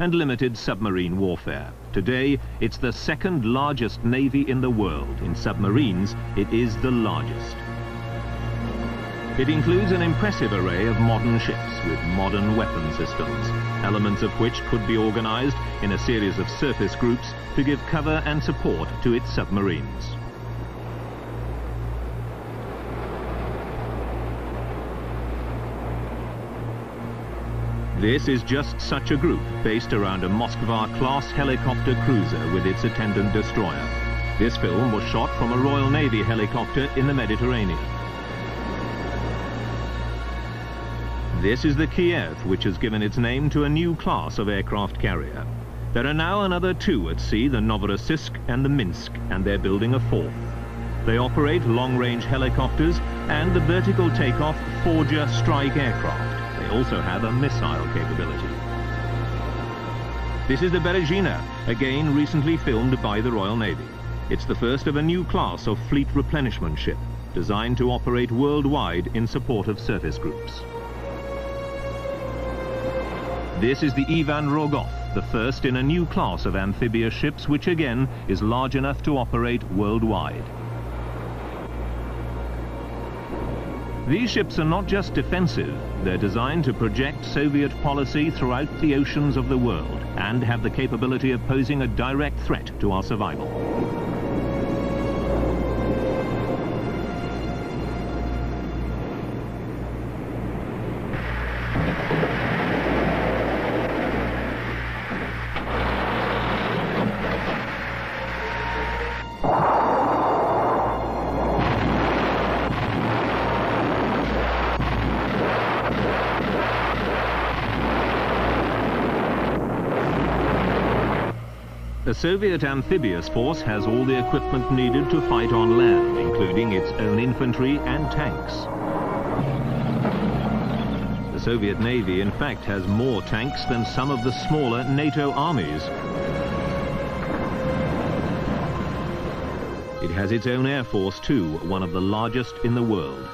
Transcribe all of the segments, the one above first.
and limited submarine warfare. Today, it's the second largest navy in the world. In submarines, it is the largest. It includes an impressive array of modern ships with modern weapon systems, elements of which could be organized in a series of surface groups to give cover and support to its submarines. This is just such a group based around a Moskva-class helicopter cruiser with its attendant destroyer. This film was shot from a Royal Navy helicopter in the Mediterranean. This is the Kiev, which has given its name to a new class of aircraft carrier. There are now another two at sea, the Novorossiysk and the Minsk, and they're building a fourth. They operate long-range helicopters and the vertical takeoff Forger strike aircraft. They also have a missile capability. This is the Berezina, again recently filmed by the Royal Navy. It's the first of a new class of fleet replenishment ship, designed to operate worldwide in support of surface groups. This is the Ivan Rogov, the first in a new class of amphibious ships, which again is large enough to operate worldwide. These ships are not just defensive, they're designed to project Soviet policy throughout the oceans of the world and have the capability of posing a direct threat to our survival. The Soviet amphibious force has all the equipment needed to fight on land, including its own infantry and tanks. The Soviet Navy, in fact, has more tanks than some of the smaller NATO armies. It has its own air force too, one of the largest in the world.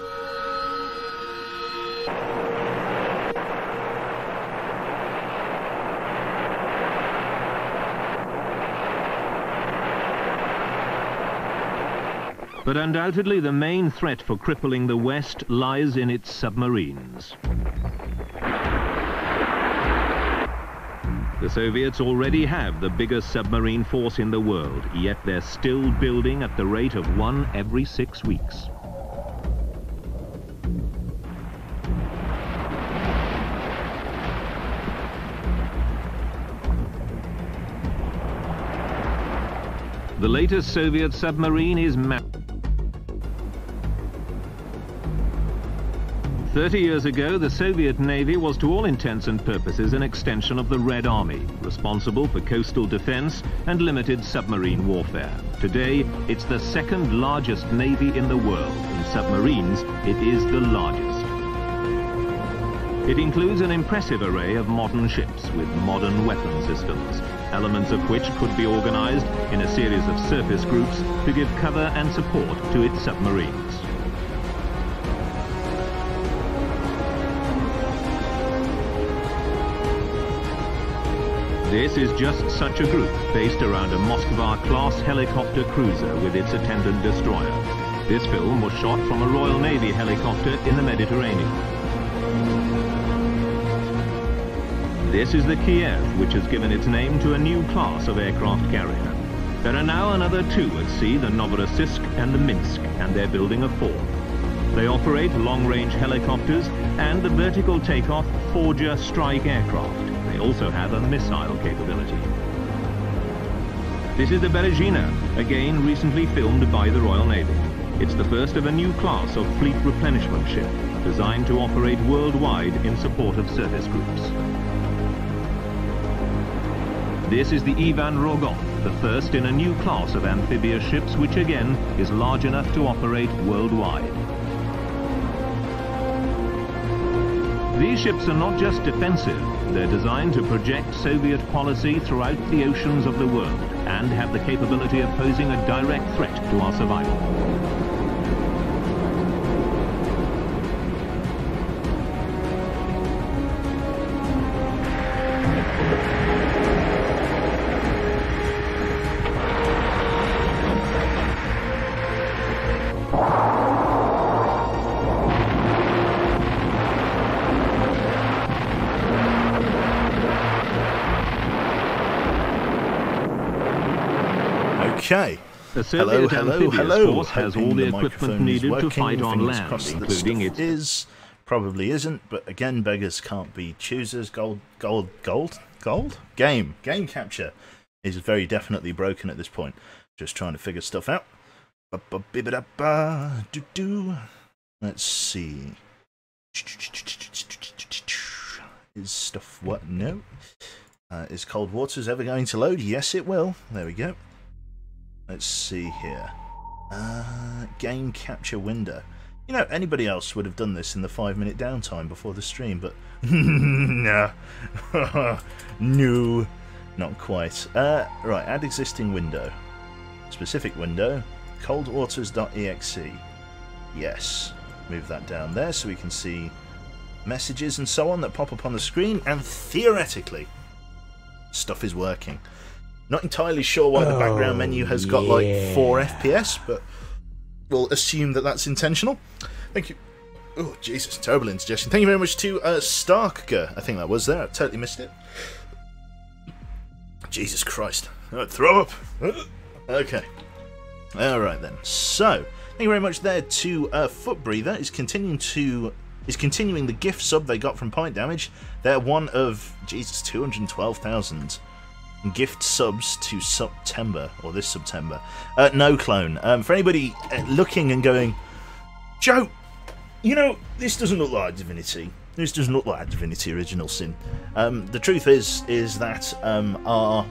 But undoubtedly the main threat for crippling the West lies in its submarines. The Soviets already have the biggest submarine force in the world, yet they're still building at the rate of one every 6 weeks. The latest Soviet submarine is 30 years ago, the Soviet Navy was to all intents and purposes an extension of the Red Army, responsible for coastal defense and limited submarine warfare. Today, it's the second largest navy in the world. In submarines, it is the largest. It includes an impressive array of modern ships with modern weapon systems, elements of which could be organized in a series of surface groups to give cover and support to its submarines. This is just such a group based around a Moskva-class helicopter cruiser with its attendant destroyer. This film was shot from a Royal Navy helicopter in the Mediterranean. This is the Kiev, which has given its name to a new class of aircraft carrier. There are now another two at sea, the Novorossiysk and the Minsk, and they're building a fourth. They operate long-range helicopters and the vertical takeoff Forger strike aircraft. They also have a missile capability. This is the Berezina, again recently filmed by the Royal Navy. It's the first of a new class of fleet replenishment ship, designed to operate worldwide in support of surface groups. This is the Ivan Rogov, the first in a new class of amphibious ships, which again is large enough to operate worldwide. These ships are not just defensive, they're designed to project Soviet policy throughout the oceans of the world and have the capability of posing a direct threat to our survival. Okay. The Soviet amphibious force has all Hoping the the equipment microphone is needed to working. fight on Fingers land, crossed that including stuff its... is. Probably isn't, but again, beggars can't be choosers. Gold? Game capture is very definitely broken at this point. Just trying to figure stuff out. Let's see. Is stuff what? No. Is Cold Waters ever going to load? Yes, it will. There we go. Let's see here. Game capture window. You know, anybody else would have done this in the 5-minute downtime before the stream, but no. No, not quite. Right, add existing window. Specific window, coldwaters.exe. Yes. Move that down there so we can see messages and so on that pop up on the screen, and theoretically, stuff is working. Not entirely sure why the background menu has got like 4 FPS, but we'll assume that that's intentional. Thank you. Oh, Jesus, terrible indigestion. Thank you very much to Starker. I think that was there. I totally missed it. Jesus Christ. Throw up. Okay. Alright then. So, thank you very much there to Foot Breather. Is continuing the gift sub they got from Point Damage. They're one of, Jesus, 212,000 gift subs to September, or this September. No clone. For anybody looking and going, Joe, you know, this doesn't look like Divinity. This doesn't look like Divinity Original Sin. The truth is that our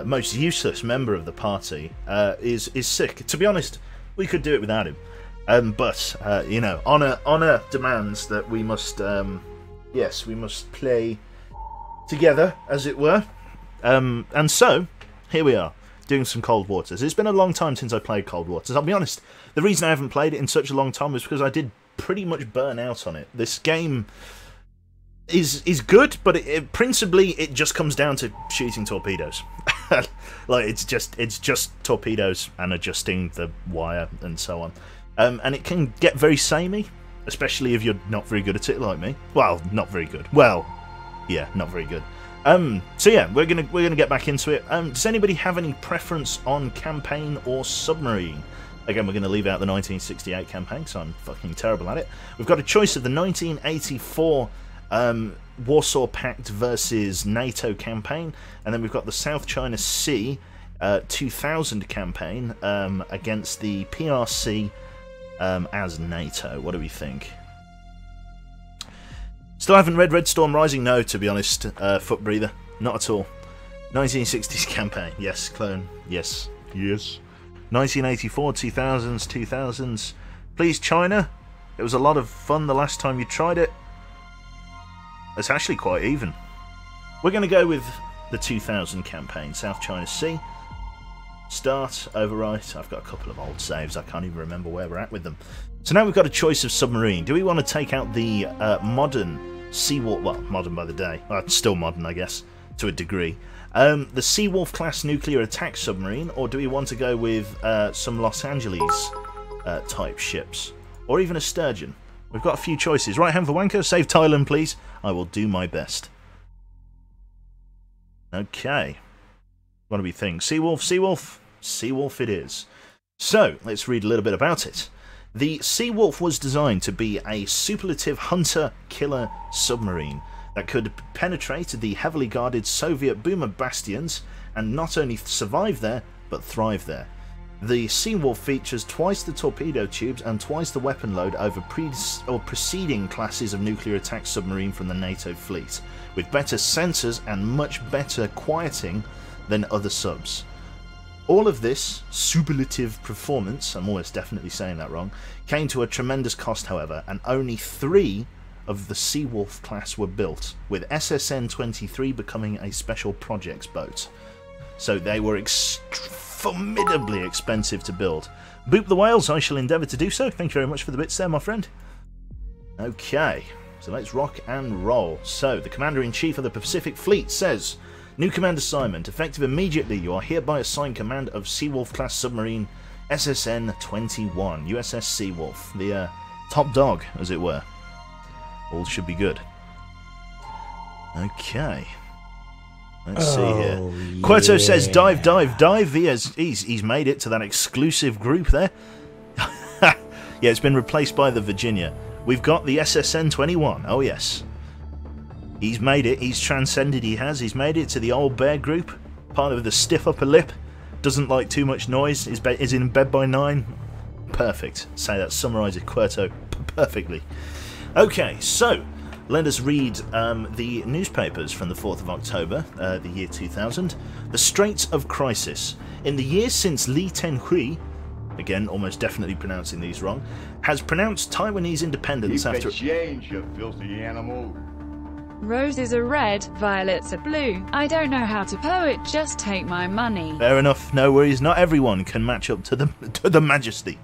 most useless member of the party is sick. To be honest, we could do it without him. But you know, honor demands that we must, yes, we must play together, as it were. And so, here we are, doing some Cold Waters. It's been a long time since I played Cold Waters. I'll be honest, the reason I haven't played it in such a long time is because I did pretty much burn out on it. This game is good, but principally it just comes down to shooting torpedoes. Like, it's just torpedoes and adjusting the wire and so on. And it can get very samey, especially if you're not very good at it like me. Well, not very good. Well, yeah, not very good. So yeah, we're gonna get back into it. Does anybody have any preference on campaign or submarine? Again, we're going to leave out the 1968 campaign, because I'm fucking terrible at it. We've got a choice of the 1984 Warsaw Pact versus NATO campaign, and then we've got the South China Sea 2000 campaign against the PRC as NATO. What do we think? Still haven't read Red Storm Rising? No, to be honest, Foot Breather. Not at all. 1960s campaign. Yes, clone. Yes. Yes. 1984, 2000s. Please, China. It was a lot of fun the last time you tried it. It's actually quite even. We're going to go with the 2000 campaign. South China Sea. Start, overwrite. I've got a couple of old saves. I can't even remember where we're at with them. So now we've got a choice of submarine. Do we want to take out the modern Seawolf? Well, modern by the day. Still modern, I guess, to a degree. The Seawolf class nuclear attack submarine, or do we want to go with some Los Angeles type ships, or even a Sturgeon? We've got a few choices. Right hand for Wanker, save Thailand, please. I will do my best. Okay. What do we think? Seawolf, Seawolf? Seawolf it is. So, let's read a little bit about it. The Seawolf was designed to be a superlative hunter-killer submarine that could penetrate the heavily guarded Soviet boomer bastions and not only survive there, but thrive there. The Seawolf features twice the torpedo tubes and twice the weapon load over preceding classes of nuclear attack submarine from the NATO fleet, with better sensors and much better quieting than other subs. All of this superlative performance, I'm almost definitely saying that wrong, came to a tremendous cost, however, and only 3 of the Seawolf class were built, with SSN-23 becoming a special projects boat. So they were formidably expensive to build. Boop the whales, I shall endeavour to do so. Thank you very much for the bits there, my friend. Okay, so let's rock and roll. So, the Commander-in-Chief of the Pacific Fleet says, new command assignment, effective immediately, you are hereby assigned command of Seawolf class submarine SSN-21, USS Seawolf, the top dog, as it were. All should be good. Okay. Let's see here. Querto says dive, dive, dive. He's made it to that exclusive group there. Yeah, it's been replaced by the Virginia. We've got the SSN 21. Oh yes. He's made it. He's transcended. He's made it to the old bear group. Part of the stiff upper lip. Doesn't like too much noise. Is in bed by 9. Perfect. Say that summarises Querto perfectly. Okay, so let us read the newspapers from the 4th of October, the year 2000. The Straits of Crisis. In the years since Li Tenhui, again almost definitely pronouncing these wrong, has pronounced Taiwanese independence after... change, you filthy animal. Roses are red, violets are blue. I don't know how to poet, just take my money. Fair enough, no worries. Not everyone can match up to the majesty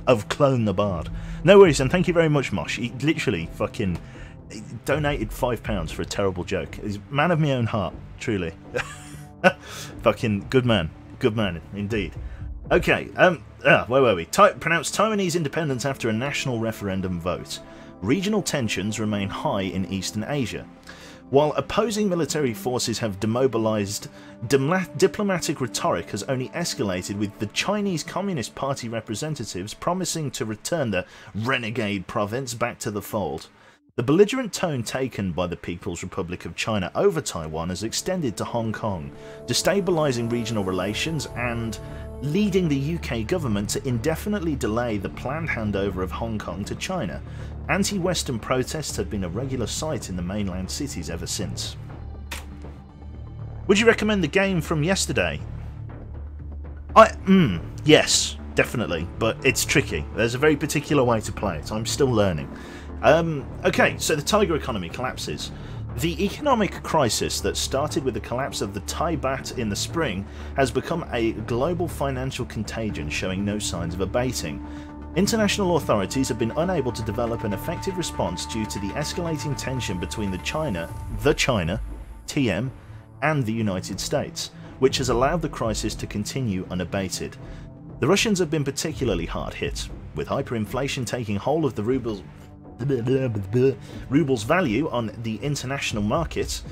of Clone the Bard. No worries, and thank you very much, Mosh. He literally fucking donated £5 for a terrible joke. He's a man of my own heart, truly. Fucking good man indeed. Okay, where were we? Pronounced Taiwanese independence after a national referendum vote. Regional tensions remain high in Eastern Asia. While opposing military forces have demobilized, diplomatic rhetoric has only escalated, with the Chinese Communist Party representatives promising to return the renegade province back to the fold. The belligerent tone taken by the People's Republic of China over Taiwan has extended to Hong Kong, destabilizing regional relations and leading the UK government to indefinitely delay the planned handover of Hong Kong to China. Anti-Western protests have been a regular sight in the mainland cities ever since. Would you recommend the game from yesterday? Yes, definitely, but it's tricky. There's a very particular way to play it. I'm still learning. Okay, so the tiger economy collapses. The economic crisis that started with the collapse of the Thai baht in the spring has become a global financial contagion, showing no signs of abating. International authorities have been unable to develop an effective response due to the escalating tension between the China, TM, and the United States, which has allowed the crisis to continue unabated. The Russians have been particularly hard hit, with hyperinflation taking hold of the ruble's value on the international markets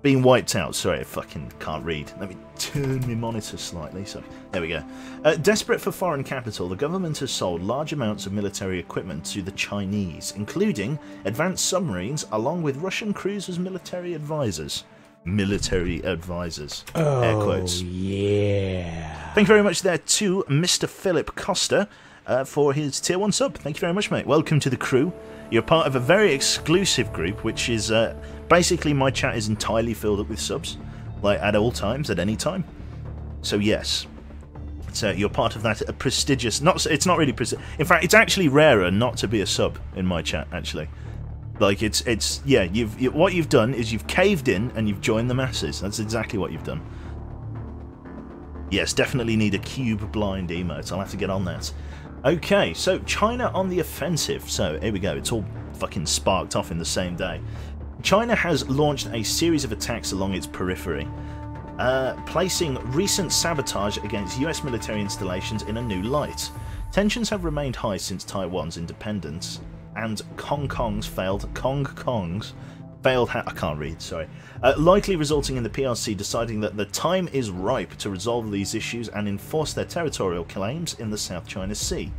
being wiped out. Sorry, I fucking can't read. Let me turn my monitor slightly. So there we go. Desperate for foreign capital, the government has sold large amounts of military equipment to the Chinese, including advanced submarines, along with Russian crews as military advisors. Military advisors. Air quotes. Yeah. Thank you very much there to Mr. Philip Costa for his tier 1 sub. Thank you very much, mate. Welcome to the crew. You're part of a very exclusive group, which is basically my chat is entirely filled up with subs, like at all times, at any time. So yes, so you're part of that prestigious. It's not really prestigious. In fact, it's actually rarer not to be a sub in my chat. Actually, like it's yeah. What you've done is you've caved in and you've joined the masses. That's exactly what you've done. Yes, definitely need a cube blind emote. I'll have to get on that. Okay, so China on the offensive. So here we go. It's all fucking sparked off in the same day. China has launched a series of attacks along its periphery, placing recent sabotage against US military installations in a new light. Tensions have remained high since Taiwan's independence, and Hong Kong's failed I can't read, sorry. Likely resulting in the PRC deciding that the time is ripe to resolve these issues and enforce their territorial claims in the South China Sea.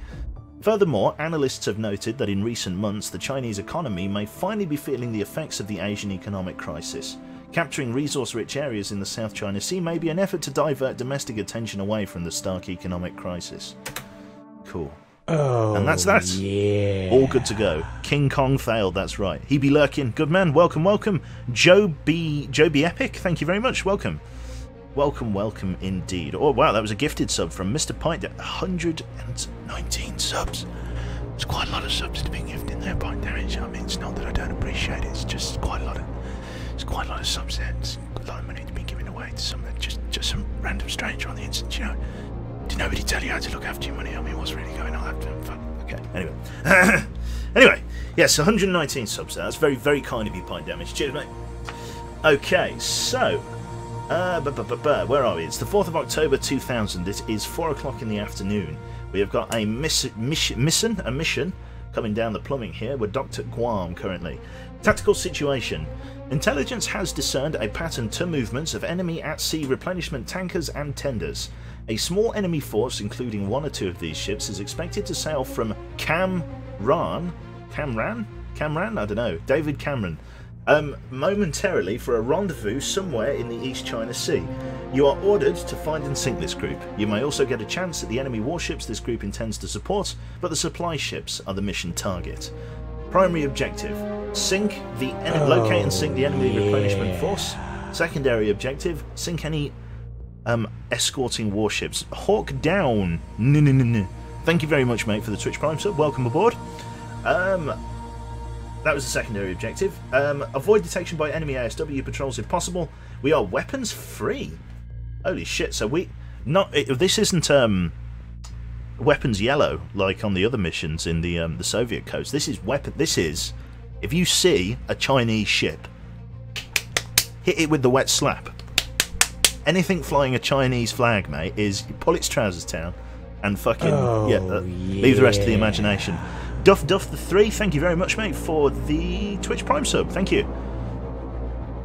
Furthermore, analysts have noted that in recent months the Chinese economy may finally be feeling the effects of the Asian economic crisis. Capturing resource-rich areas in the South China Sea may be an effort to divert domestic attention away from the stark economic crisis. Cool. Oh, and that's that. Yeah. All good to go. King Kong failed, that's right. He be lurking. Good man, welcome, welcome. Joe B Epic, thank you very much, welcome. Welcome indeed. Oh wow, that was a gifted sub from Mr. Pint. 119 subs. It's quite a lot of subs to be gifted there, Pint Damage. I mean, it's not that I don't appreciate it, it's just quite a lot of subs there. It's a lot of money to be given away to just some random stranger on the instant, you know. Did nobody tell you how to look after your money? I mean, what's really going on? Okay, anyway. Anyway, yes, 119 subs there. That's very, very kind of you, Pint Damage. Cheers, mate. Okay, so, where are we? It's the 4th of October 2000. It is 4 o'clock in the afternoon. We have got a mission coming down the plumbing here. We're docked at Guam currently. Tactical situation. Intelligence has discerned a pattern to movements of enemy at-sea replenishment tankers and tenders. A small enemy force, including 1 or 2 of these ships, is expected to sail from Cameron? I don't know. David Cameron. Momentarily for a rendezvous somewhere in the East China Sea. You are ordered to find and sink this group. You may also get a chance at the enemy warships this group intends to support, but the supply ships are the mission target. Primary objective: locate and sink the enemy replenishment force. Secondary objective: sink any escorting warships. Hawk down. Thank you very much, mate, for the Twitch Prime sub. Welcome aboard. That was the secondary objective. Avoid detection by enemy ASW patrols if possible. We are weapons free. Holy shit! So this isn't weapons yellow like on the other missions in the Soviet coast. This is weapon. This is, if you see a Chinese ship, hit it with the wet slap. Anything flying a Chinese flag, mate, is pull its trousers down and fucking leave the rest to the imagination. Duff the 3, thank you very much, mate, for the Twitch Prime sub. Thank you.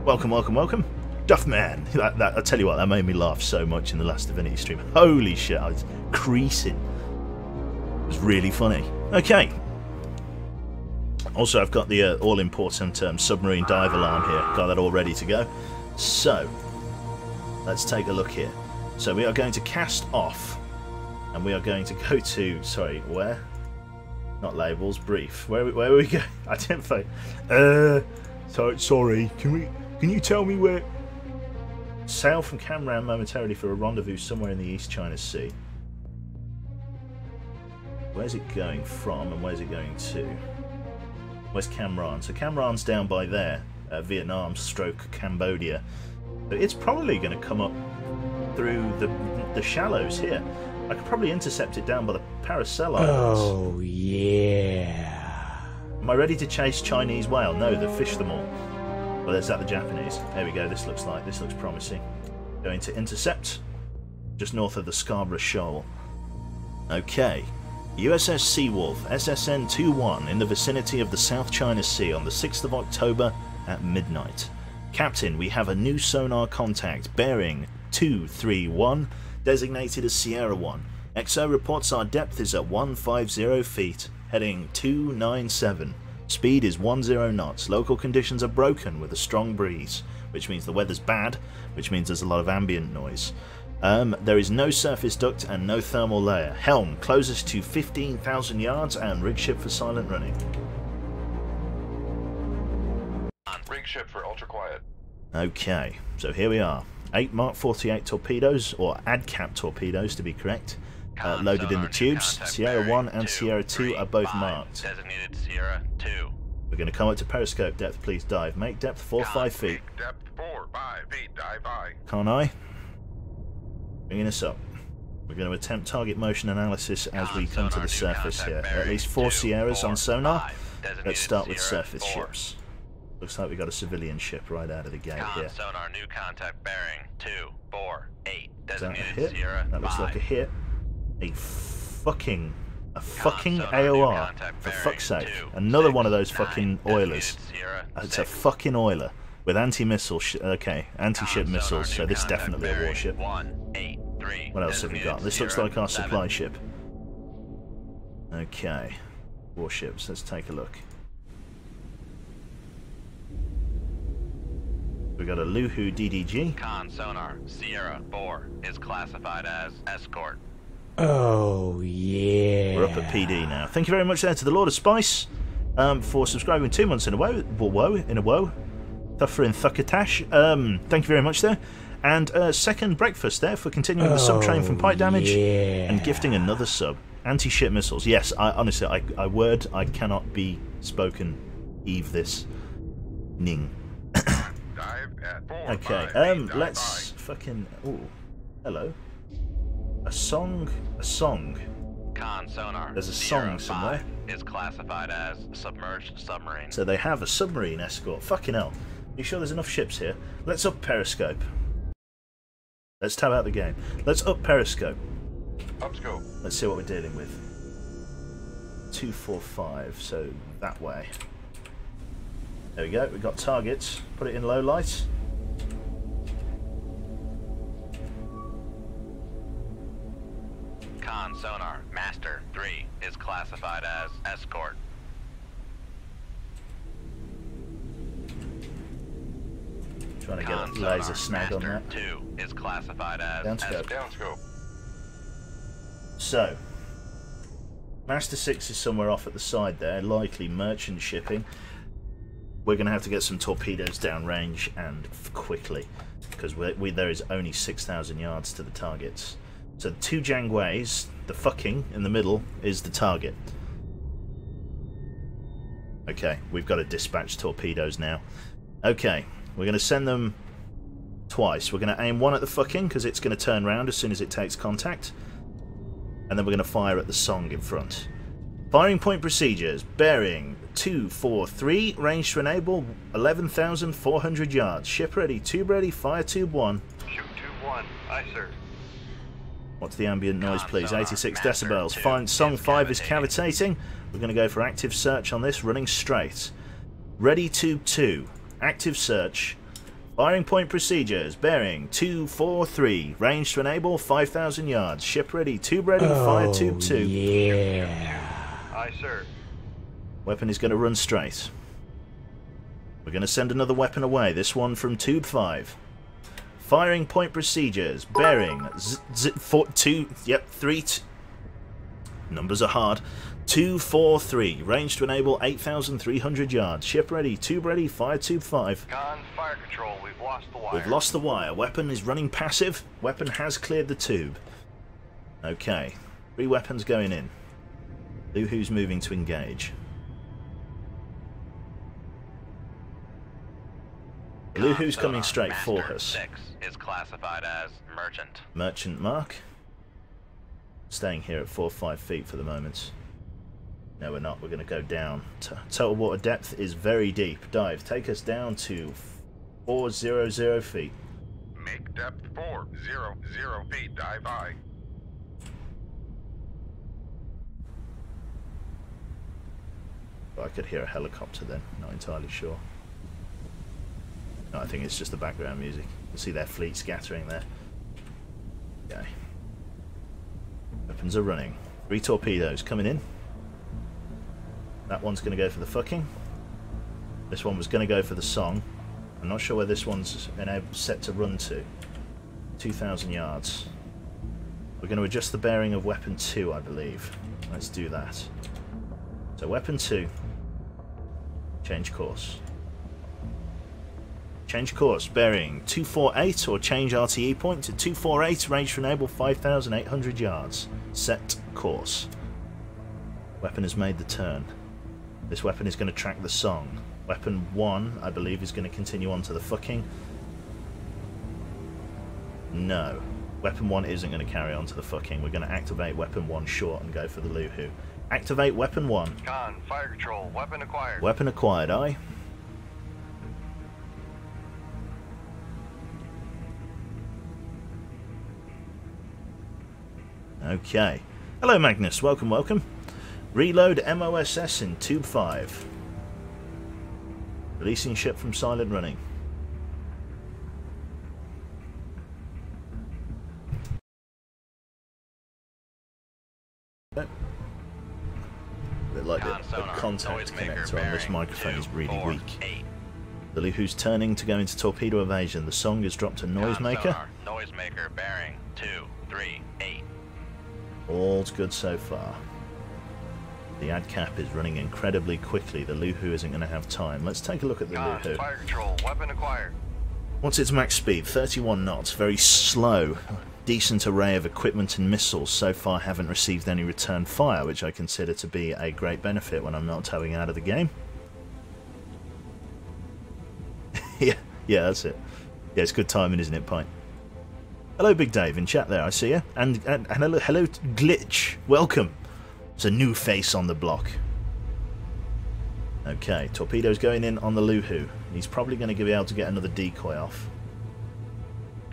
Welcome. Duff man. I tell you what, that made me laugh so much in the last Divinity stream. Holy shit, I was creasing. It was really funny. Okay. Also, I've got the all-important submarine dive alarm here. Got that all ready to go. So, let's take a look here. So we are going to cast off, and we are going to go to, sorry, where? Not labels, brief. Where are we going? Identify. Sorry. Can you tell me where? Sail from Cameron momentarily for a rendezvous somewhere in the East China Sea. Where's it going from, and where's it going to? Where's Cameron? So Cameron's down by there, Vietnam / Cambodia. So it's probably going to come up through the shallows here. I could probably intercept it down by the Paracel Islands. Oh, yeah. Am I ready to chase Chinese whale? No, they've fished them all. Well, is that the Japanese? There we go. This looks promising. Going to intercept just north of the Scarborough Shoal. Okay. USS Seawolf, SSN 21, in the vicinity of the South China Sea on the 6th of October at midnight. Captain, we have a new sonar contact bearing 231. Designated as Sierra 1. XO reports our depth is at 150 feet, heading 297. Speed is 10 knots. Local conditions are broken with a strong breeze, which means the weather's bad, which means there's a lot of ambient noise. There is no surface duct and no thermal layer. Helm closest to 15,000 yards and rig ship for silent running. Rig ship for ultra quiet. Okay, so here we are. 8 Mark 48 torpedoes, or ADCAP torpedoes to be correct, loaded in the tubes. Sierra 1 and Sierra 2 are both marked. Designated Sierra 2. We're going to come up to periscope depth, please dive. Make depth 4-5 feet. Depth 4-5 feet, dive high. Can't I? Bringing us up. We're going to attempt target motion analysis as we come to the surface here. At least 4 Sierras on sonar. Let's start with surface ships. Looks like we got a civilian ship right out of the gate here. Sonar new contact bearing 248. Is that a hit? That looks like a hit. A fucking AOR, for fuck's sake. Another one of those fucking oilers. It's a fucking oiler with anti-missile, anti-ship missiles, so this is definitely a warship. What else have we got? This looks like our supply ship. Okay, warships, let's take a look. We got a Luhu DDG. Con sonar Sierra 4 is classified as escort. Oh, yeah. We're up at PD now. Thank you very much there to the Lord of Spice for subscribing 2 months in a woe. Thuffer Thuckatash. Thank you very much there. And second breakfast there for continuing the sub train from Pipe Damage and gifting another sub. Anti-ship missiles. Yes, honestly, I cannot be spoken. Eve this. Ning. Okay, let's fucking... Ooh, hello. A song. Con sonar. There's a song somewhere. Is classified as submerged submarine. So they have a submarine escort. Fucking hell. You sure there's enough ships here? Let's up periscope. Let's tab out the game. Let's up periscope. Up scope. Let's see what we're dealing with. 245, so that way. There we go, we've got targets. Put it in low light. Con sonar, Master 3 is classified as escort. Trying to get Con a laser sonar, snag on Master that. 2 is classified as Downscope. downscope. So, Master 6 is somewhere off at the side there, likely merchant shipping. We're going to have to get some torpedoes downrange and quickly, because there is only 6,000 yards to the targets. So the 2 Jangways, the fucking in the middle, is the target. Okay, we've got to dispatch torpedoes now. Okay, we're going to send them twice. We're going to aim one at the fucking, because it's going to turn round as soon as it takes contact. And then we're going to fire at the song in front. Firing point procedures. Bearing 243. Range to enable 11,400 yards. Ship ready. Tube ready. Fire tube 1. Shoot tube 1. Aye, sir. What's the ambient noise, please? Sonar, 86 Master decibels. 2 Fine. Song is 5 is cavitating. cavitating. We're going to go for active search on this, running straight. Ready tube 2. Active search. Firing point procedures. Bearing 243. Range to enable 5,000 yards. Ship ready. Tube ready. Fire tube 2. Yeah. Aye, sir. Weapon is going to run straight. We're going to send another weapon away. This one from tube 5. Firing point procedures. Bearing 3. Numbers are hard. 243. Range to enable 8,300 yards. Ship ready. Tube ready. Fire tube 5. Con, fire control. We've lost the wire. We've lost the wire. Weapon is running passive. Weapon has cleared the tube. Okay. 3 weapons going in. Luhu's moving to engage. Luhu's coming straight for Master us. 6 is classified as merchant. Merchant mark. Staying here at 4 or 5 feet for the moment. No, we're not. We're going to go down. Total water depth is very deep. Dive. Take us down to 400 feet. Make depth 400 feet. Dive aye. I could hear a helicopter then. Not entirely sure. No, I think it's just the background music. You see their fleet scattering there. Okay. Weapons are running. 3 torpedoes coming in. That one's going to go for the fucking. This one was going to go for the song. I'm not sure where this one's set to run to. 2,000 yards. We're going to adjust the bearing of weapon 2, I believe. Let's do that. So weapon 2. Change course. Change course. Bearing 248 or change RTE point to 248. Range to enable 5,800 yards. Set course. Weapon has made the turn. This weapon is going to track the song. Weapon 1, I believe, is going to continue on to the fucking. No. Weapon 1 isn't going to carry on to the fucking. We're going to activate weapon 1 short and go for the Luhu. Activate weapon 1. Con, fire control. Weapon acquired. Weapon acquired, aye. Okay. Hello, Magnus. Welcome, welcome. Reload MOSS in Tube 5. Releasing ship from silent running. Bit like the contact connector on this microphone is really weak. The Luhu's turning to go into torpedo evasion. The song has dropped a noisemaker. Noisemaker bearing 238. All's good so far. The ad cap is running incredibly quickly. The Luhu isn't going to have time. Let's take a look at the Con, Luhu. fire control. Weapon acquired. What's its max speed? 31 knots. Very slow. Decent array of equipment and missiles. So far haven't received any return fire, which I consider to be a great benefit when I'm not towing out of the game. yeah, that's it. Yeah, it's good timing, isn't it, Pint? Hello, Big Dave, in chat there, I see you. And hello, Glitch. Welcome. It's a new face on the block. Okay, torpedoes going in on the Luhu. He's probably going to be able to get another decoy off.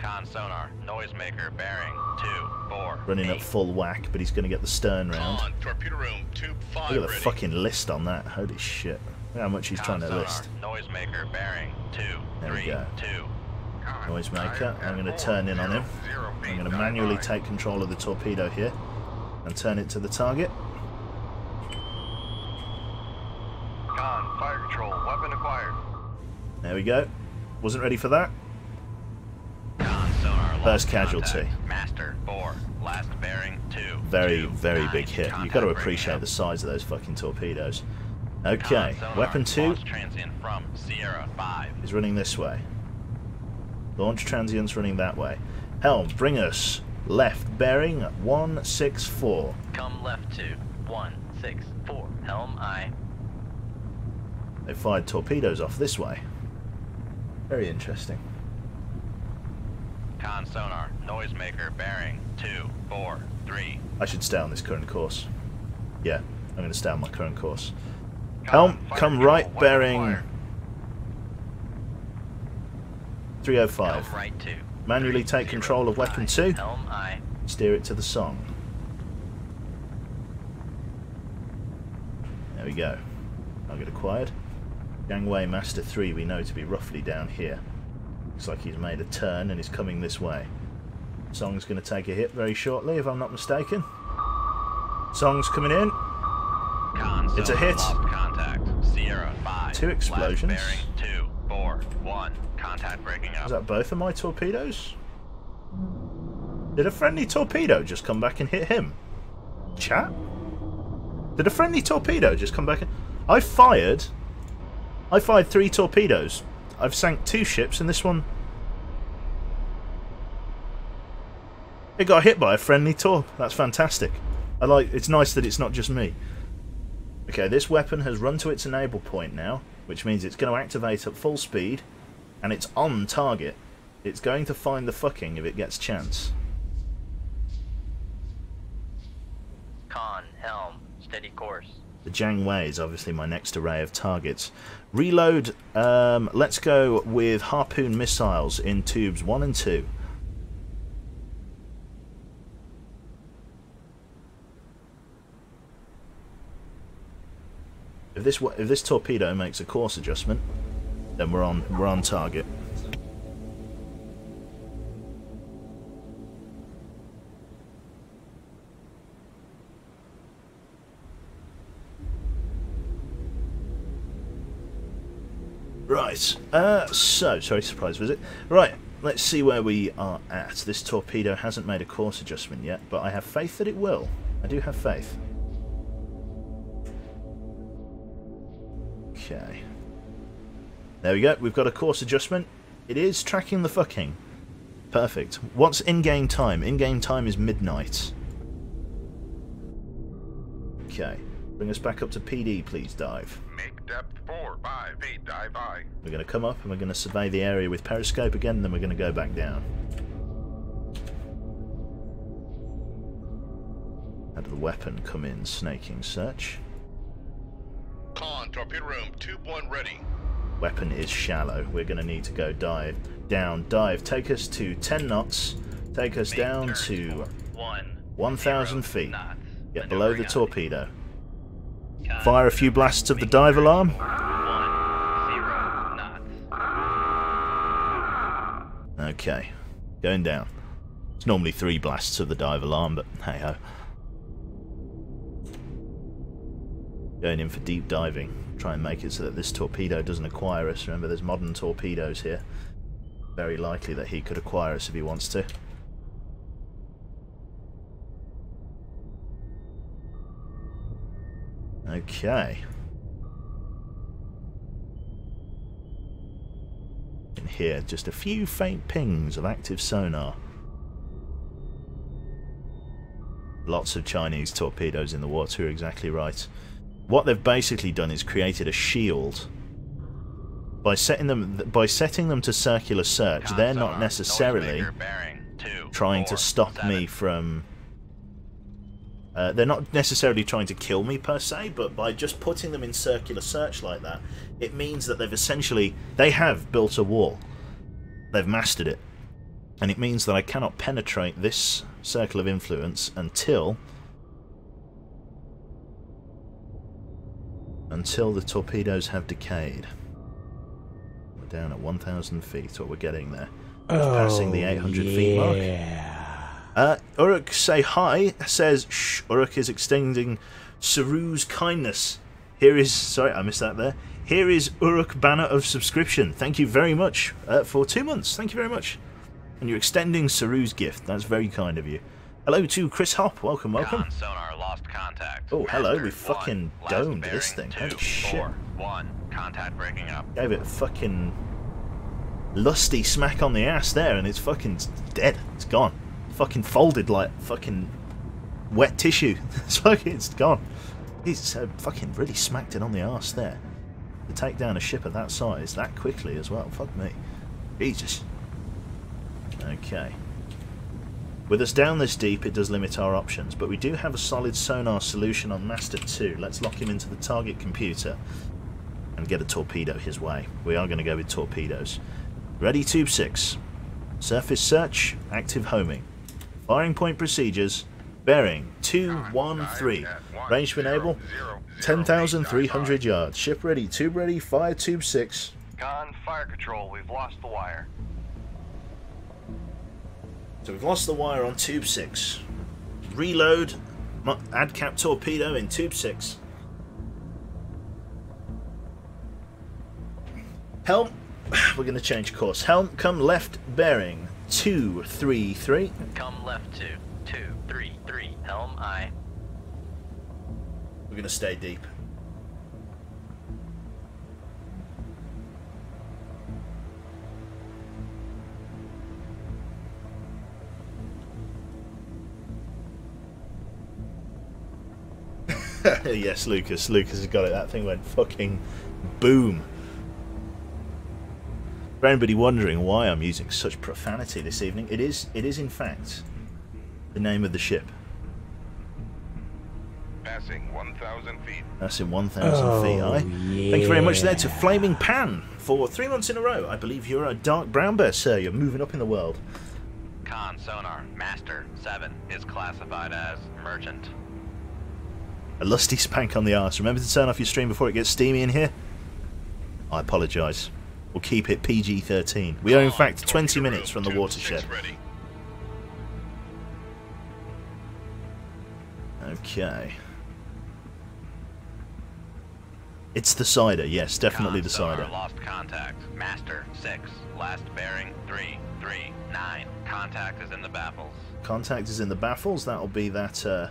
Con sonar, noisemaker bearing 2-4. Running at full whack, but he's going to get the stern round. Con, torpedo room, tube 5 Look at the ready. fucking list on that. Holy shit. Look how much he's trying to list. Noisemaker bearing 2, There we 3, go. 2. Noisemaker. I'm going to turn in on him. I'm going to manually take control of the torpedo here and turn it to the target. Con, fire control, weapon acquired. There we go. Wasn't ready for that. Con sonar, First lost casualty. contact. Master 4, last bearing 2. Very, 2, very 9, big hit. You've contact got to breaking appreciate up. the size of those fucking torpedoes. Okay, Con sonar, weapon 2 launch transient from Sierra 5. is running this way. Launch transient's running that way. Helm, bring us left bearing 164. Come left to 164. Helm I. They fired torpedoes off this way. Very interesting. Con sonar, noisemaker bearing 2-4-3. I should stay on this current course. Yeah, I'm going to stay on my current course. Helm, Fire come control, right weapon bearing acquired. 305. Helm right 2. Manually take control of weapon 2. Helm I. Steer it to the song. There we go. Target acquired. Gangway Master 3 we know to be roughly down here. Looks like he's made a turn and is coming this way. Song's going to take a hit very shortly, if I'm not mistaken. Song's coming in. Con It's a sonar, hit. Lost contact. Sierra 5. 2 explosions. Last bearing 2-4-1. Contact breaking up. Is that both of my torpedoes? Did a friendly torpedo just come back and hit him? Chat? Did a friendly torpedo just come back and... I fired 3 torpedoes. I've sank 2 ships and this one... It got hit by a friendly torp. That's fantastic. It's nice that it's not just me. Okay, this weapon has run to its enable point now, which means it's going to activate at full speed, and it's on target. It's going to find the fucking if it gets chance. Con, helm, steady course. The Jangwei is obviously my next array of targets. Reload, let's go with harpoon missiles in tubes 1 and 2. If this torpedo makes a course adjustment, then we're on target. Right, sorry, surprise visit. Right, let's see where we are at. This torpedo hasn't made a course adjustment yet, but I have faith that it will. I do have faith. Okay. There we go, we've got a course adjustment. It is tracking the fucking. Perfect. What's in-game time? In-game time is midnight. Okay. Bring us back up to PD, please, dive. Make depth 4, 5 feet, dive high. We're going to come up and we're going to survey the area with periscope again, and then we're going to go back down. How did the weapon come in? Snaking search. Con, torpedo room, tube 1 ready. Weapon is shallow. We're going to need to go dive. Down, dive. Take us to 10 knots. Take us down to 1,000 feet. Get below the torpedo. Fire a few blasts of the dive alarm. Okay. Going down. It's normally 3 blasts of the dive alarm, but hey ho. Going in for deep diving. Try and make it so that this torpedo doesn't acquire us. Remember, there's modern torpedoes here. Very likely that he could acquire us if he wants to. Okay. You can hear just a few faint pings of active sonar. Lots of Chinese torpedoes in the water, you're exactly right. What they've basically done is created a shield. By setting them to circular search, they're not necessarily trying to stop me from... they're not necessarily trying to kill me per se, but by just putting them in circular search like that, it means that they have built a wall. They've mastered it. And it means that I cannot penetrate this circle of influence until the torpedoes have decayed. We're down at 1,000 feet, or we're getting there. Just passing the 800 feet mark. Uruk say hi, says, shh, Uruk is extending Saru's kindness. Here is, sorry, I missed that there. Here is Uruk banner of subscription. Thank you very much for 2 months. Thank you very much. And you're extending Saru's gift. That's very kind of you. Hello to Chris Hop. Welcome, welcome. Sonar lost contact. Oh, hello. Master We fucking one, domed last this bearing, thing. Holy 2, shit. 4, 1. Contact breaking up. Gave it a fucking lusty smack on the ass there, and it's fucking dead. It's gone. Fucking folded like fucking wet tissue. It's gone. He's fucking really smacked it on the arse there. To take down a ship of that size that quickly as well. Fuck me. Jesus. Okay. With us down this deep, it does limit our options, but we do have a solid sonar solution on Master 2. Let's lock him into the target computer and get a torpedo his way. We are going to go with torpedoes. Ready, Tube 6. Surface search, active homing. Firing point procedures, bearing 213. Range to enable, 10,300 yards. Ship ready, tube ready, fire Tube 6. Con, fire control, we've lost the wire. So we've lost the wire on Tube 6. Reload, add cap torpedo in Tube 6. Helm, we're going to change course. Helm, come left bearing 233. Come left to 233. Helm aye. We're going to stay deep. Yes, Lucas. Lucas has got it. That thing went fucking boom. For anybody wondering why I'm using such profanity this evening, it is in fact the name of the ship. Passing 1,000 feet. That's in 1,000 feet high. Yeah. Thank you very much there to Flaming Pan for 3 months in a row. I believe you're a dark brown bear, sir. You're moving up in the world. Con sonar Master 7 is classified as merchant. A lusty spank on the arse. Remember to turn off your stream before it gets steamy in here? I apologise. We'll keep it PG-13. We are in fact 20 minutes from the watershed. Okay. It's the cider, yes, definitely the cider. Lost contact. Master 6. Last bearing 339. Contact is in the baffles. Contact is in the baffles. That'll be that,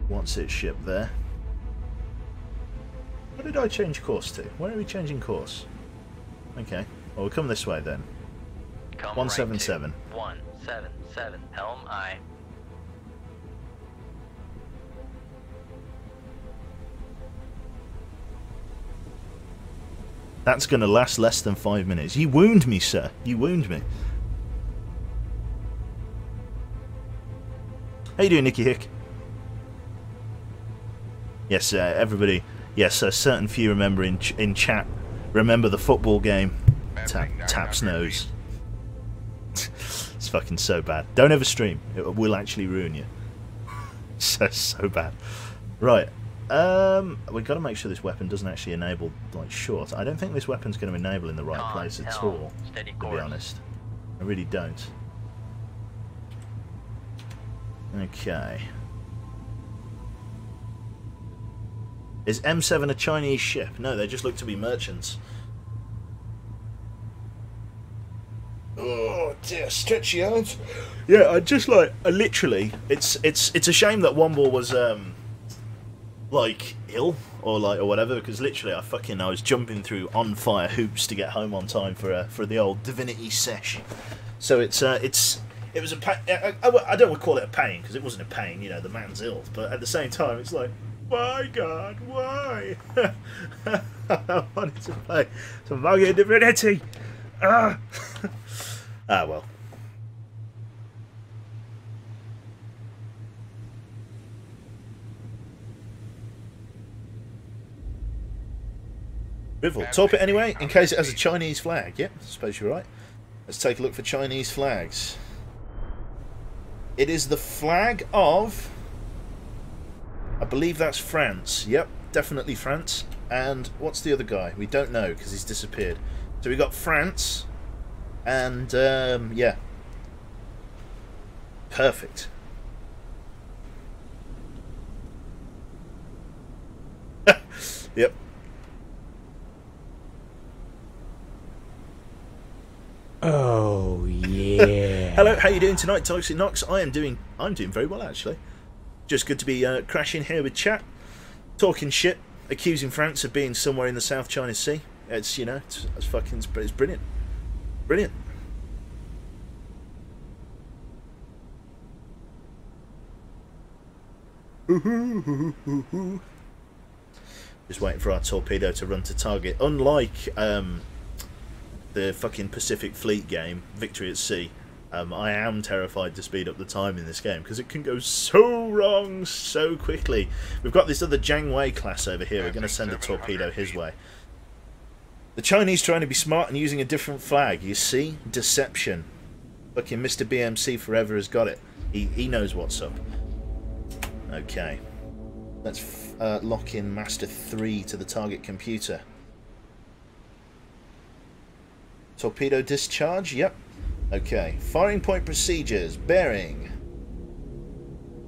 what's it ship there? What did I change course to? Where are we changing course? Okay. Well, we'll come this way then. Come 177. Right 177. Helm aye. That's going to last less than 5 minutes. You wound me, sir. You wound me. How you doing, Nicky Hick? Yes, everybody. Yes, a certain few remember in chat. Remember the football game? Tap's nose. It's fucking so bad. Don't ever stream. It will actually ruin you. So bad. Right. We've got to make sure this weapon doesn't actually enable like short. I don't think this weapon's going to enable in the right place at all. To be honest, I really don't. Okay. Is M7 a Chinese ship? No, they just look to be merchants. Oh dear, stretchy arms. Yeah, I literally. It's a shame that Womble was like ill or whatever, because literally I was jumping through on fire hoops to get home on time for the old Divinity sesh. So it was a pain. I don't want to call it a pain because it wasn't a pain, you know, the man's ill, but at the same time it's like, why God, why? I wanted to play some fucking Divinity. Ah well. Rivel, top it anyway, in case it has a Chinese flag. Yep, I suppose you're right. Let's take a look for Chinese flags. It is the flag of... I believe that's France. Yep, definitely France. And what's the other guy? We don't know because he's disappeared. So we got France. And, yeah. Perfect. Yep. Oh yeah. Hello, how you doing tonight, Toxic Nox? I'm doing very well actually. Just good to be crashing here with chat, talking shit, accusing France of being somewhere in the South China Sea. It's, you know, it's brilliant, brilliant. Just waiting for our torpedo to run to target. Unlike the fucking Pacific Fleet game, Victory at Sea, I am terrified to speed up the time in this game because it can go so wrong so quickly. We've got this other Jiang Wei class over here. We're going to send a torpedo his way. The Chinese trying to be smart and using a different flag. You see? Deception. Fucking Mr. BMC forever has got it. He knows what's up. Okay. Let's lock in Master 3 to the target computer. Torpedo discharge? Yep. Okay. Firing point procedures. Bearing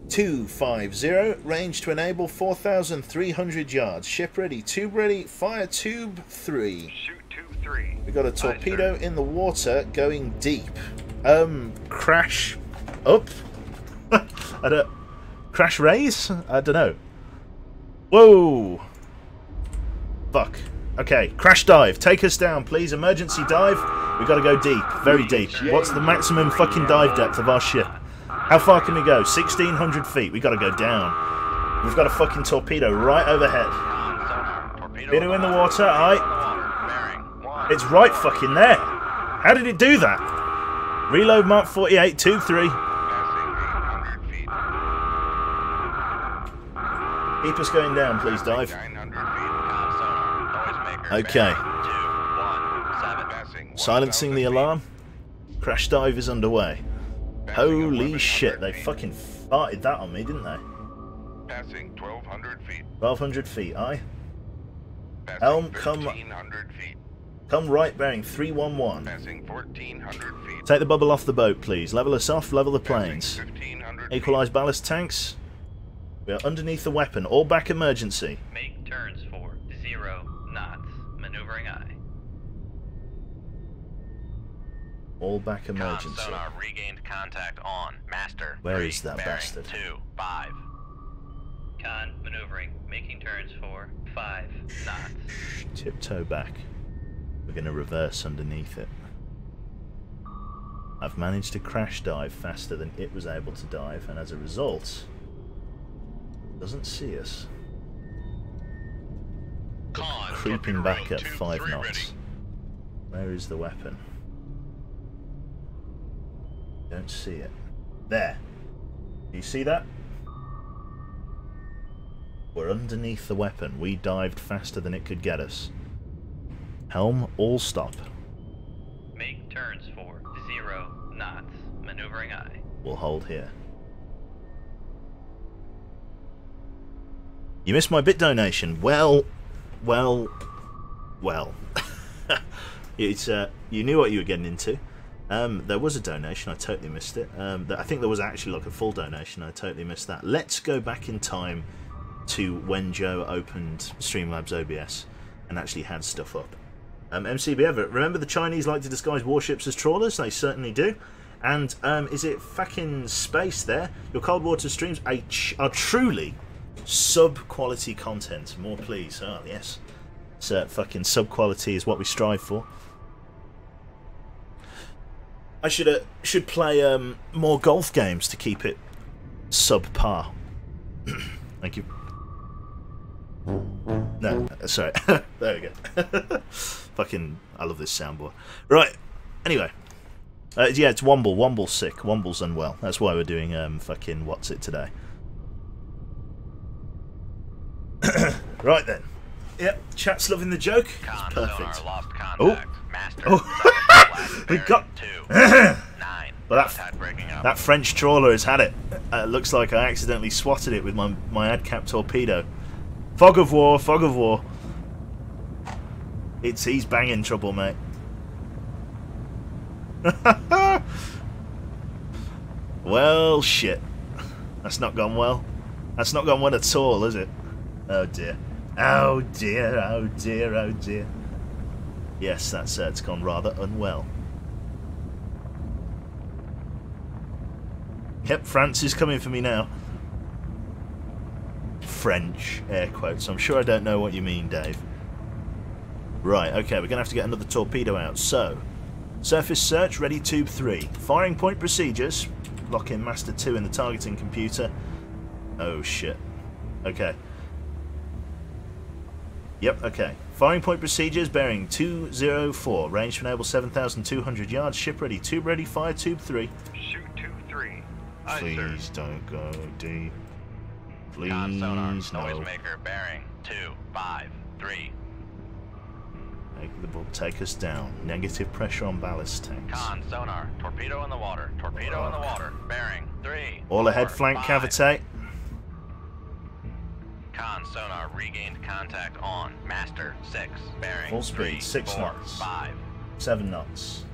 250. Range to enable 4,300 yards. Ship ready. Tube ready. Fire tube 3. Shoot 2-3. We got a torpedo in the water going deep. Crash up? I don't... Crash raise? I don't know. Whoa! Fuck. Okay, crash dive. Take us down, please. Emergency dive. We gotta go deep. Very deep. What's the maximum fucking dive depth of our ship? How far can we go? 1,600 feet. We gotta go down. We've got a fucking torpedo right overhead. Torpedo in the water. Aye. It's right fucking there. How did it do that? Reload Mark 48, 2-3. Keep us going down, please, dive. Okay. Silencing the alarm. Crash dive is underway. Holy shit, they fucking farted that on me, didn't they? Passing 1,200 feet. 1,200 feet, aye. Helm, come. Come right bearing 311. Passing 1,400 feet. Take the bubble off the boat, please. Level us off, level the planes. Equalize ballast tanks. We are underneath the weapon. All back emergency. Make turns for 0 knots. Maneuvering eye. All back emergency. Sonar regained contact on. Master. Where 3, is that bearing bastard? 2-5. Con maneuvering. Making turns for 5 knots. Tiptoe back. We're going to reverse underneath it. I've managed to crash dive faster than it was able to dive, and as a result, doesn't see us. Creeping back at 5 knots. Where is the weapon? Don't see it. There. Do you see that? We're underneath the weapon. We dived faster than it could get us. Helm, all stop. Make turns for 0 knots. Maneuvering eye. We'll hold here. You missed my bit donation. Well. It's you knew what you were getting into. There was a donation. I totally missed it. I think there was actually like a full donation. I totally missed that. Let's go back in time to when Joe opened Streamlabs OBS and actually had stuff up. MCB Everett, remember the Chinese like to disguise warships as trawlers? They certainly do. And is it fucking space there? Your Cold Water streams are truly sub-quality content. More please. Oh, yes. So fucking sub-quality is what we strive for. I should play more golf games to keep it subpar. Thank you. No, sorry. There we go. Fucking, I love this soundboard. Right. Anyway. Yeah, it's Womble. Womble's sick. Womble's unwell. That's why we're doing fucking what's it today. Right then. Yep, chat's loving the joke. It's perfect. Lost Oh. Master. Oh. We got 9. Well, Contact breaking up. that French trawler has had it. Looks like I accidentally swatted it with my ADCAP torpedo. Fog of war, fog of war. He's banging trouble, mate. Well, shit. That's not gone well. That's not gone well at all, is it? Oh dear. Oh dear, oh dear, oh dear. Yes, it's gone rather unwell. Yep, France is coming for me now. French, air quotes. I'm sure I don't know what you mean, Dave. Right, okay, we're going to have to get another torpedo out. So, surface search, ready, tube 3. Firing point procedures. Lock in master 2 in the targeting computer. Oh, shit. Okay. Yep, okay. Firing point procedures, bearing 204. Range to enable 7,200 yards. Ship ready, tube ready, fire tube 3. Shoot tube 3. Aye, Please sir. don't go deep. Please, Con sonar, no. noisemaker bearing 253. Take us down. Negative pressure on ballast tanks. Con sonar, torpedo in the water, torpedo in the water, bearing 3. All ahead, 4, flank 5. cavitate. Con sonar regained contact on master 6, bearing Full speed, 3, 6 4, knots. 5. 7 knots.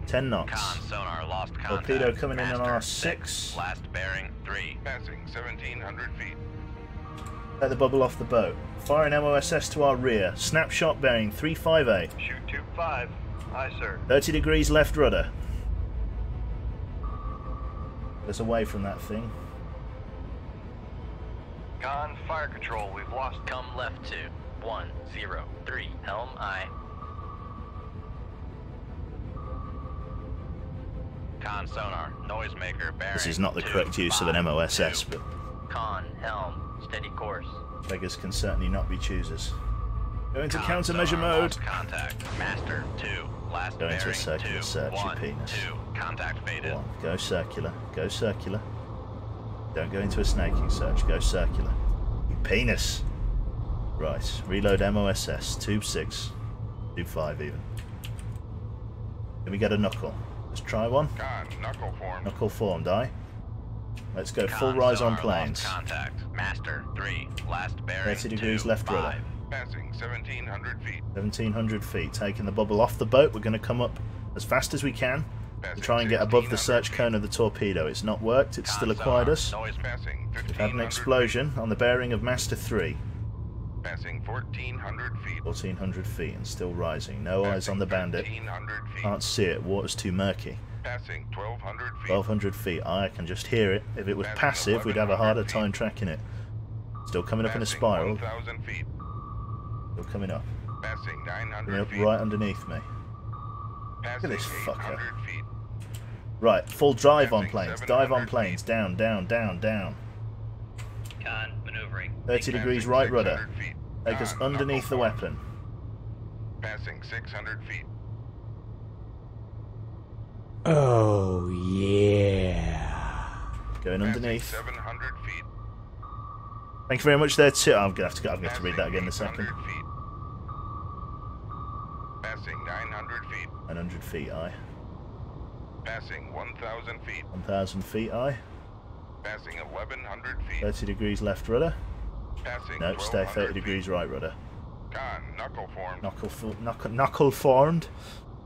10 knots. Con sonar lost contact. Torpedo coming in on master our 6. 6. Last bearing 3. Passing 1,700 feet. Let the bubble off the boat. Fire an MOSS to our rear. Snapshot bearing 358. Shoot tube 5. Aye, sir. 30 degrees left rudder. Get us away from that thing. Con fire control. We've lost. Come left to 103. Helm aye. Con sonar, noisemaker bearing. This is not the correct use of an MOSS, but Con helm, steady course. beggars can certainly not be choosers. Go into Con countermeasure sonar mode. lost contact. Master 2. Last Go into a bearing circular 2, search, you 1, penis. 2. Contact faded. Go on. Go circular. Go circular. Don't go into a snaking search. Go circular. You penis. Right. Reload MOSS. Tube 6. Tube 5 even. Can we get a knuckle? Let's try one. Con knuckle form. Knuckle formed, aye. Let's go Con full rise on sonar planes. lost contact. Master 3. Last bearing 30 degrees 2, left 5. rudder. Passing 1,700 feet. 1700 feet. Taking the bubble off the boat. We're going to come up as fast as we can and try and get above the search cone of the torpedo. It's not worked. It's still acquired us. Noise Passing 1,500 We've had an explosion on the bearing of Master 3. feet. Passing 1,400 feet. 1400 feet and still rising. No eyes on the bandit. 1,500 feet. Can't see it. Water's too murky. Passing 1,200 feet. 1200 feet. I can just hear it. If it was passive, we'd have a harder time tracking it. Still coming up in a Passing spiral. 1,000 feet. Still coming up. Passing 900 Coming up feet. right underneath me. Passing this fucker. 800 feet. Right, full drive on Passing planes. Dive on 700 planes. feet. Down, down, down, down. Con maneuvering. 30 degrees Passing right rudder. 600 feet. Take us Con underneath the knuckle form. weapon. Passing 600 feet. Oh, yeah. Going Passing underneath. 700 feet. Thank you very much there too. I'm gonna have to read that again in a second. 800 feet. Passing 900 feet. 900 feet, aye. Passing 1,000 feet. 1000 feet, aye. Passing 1,100 feet. 30 degrees left rudder. Passing Nope, stay 30 1,200 degrees feet. right rudder. Con knuckle form. Knuckle formed.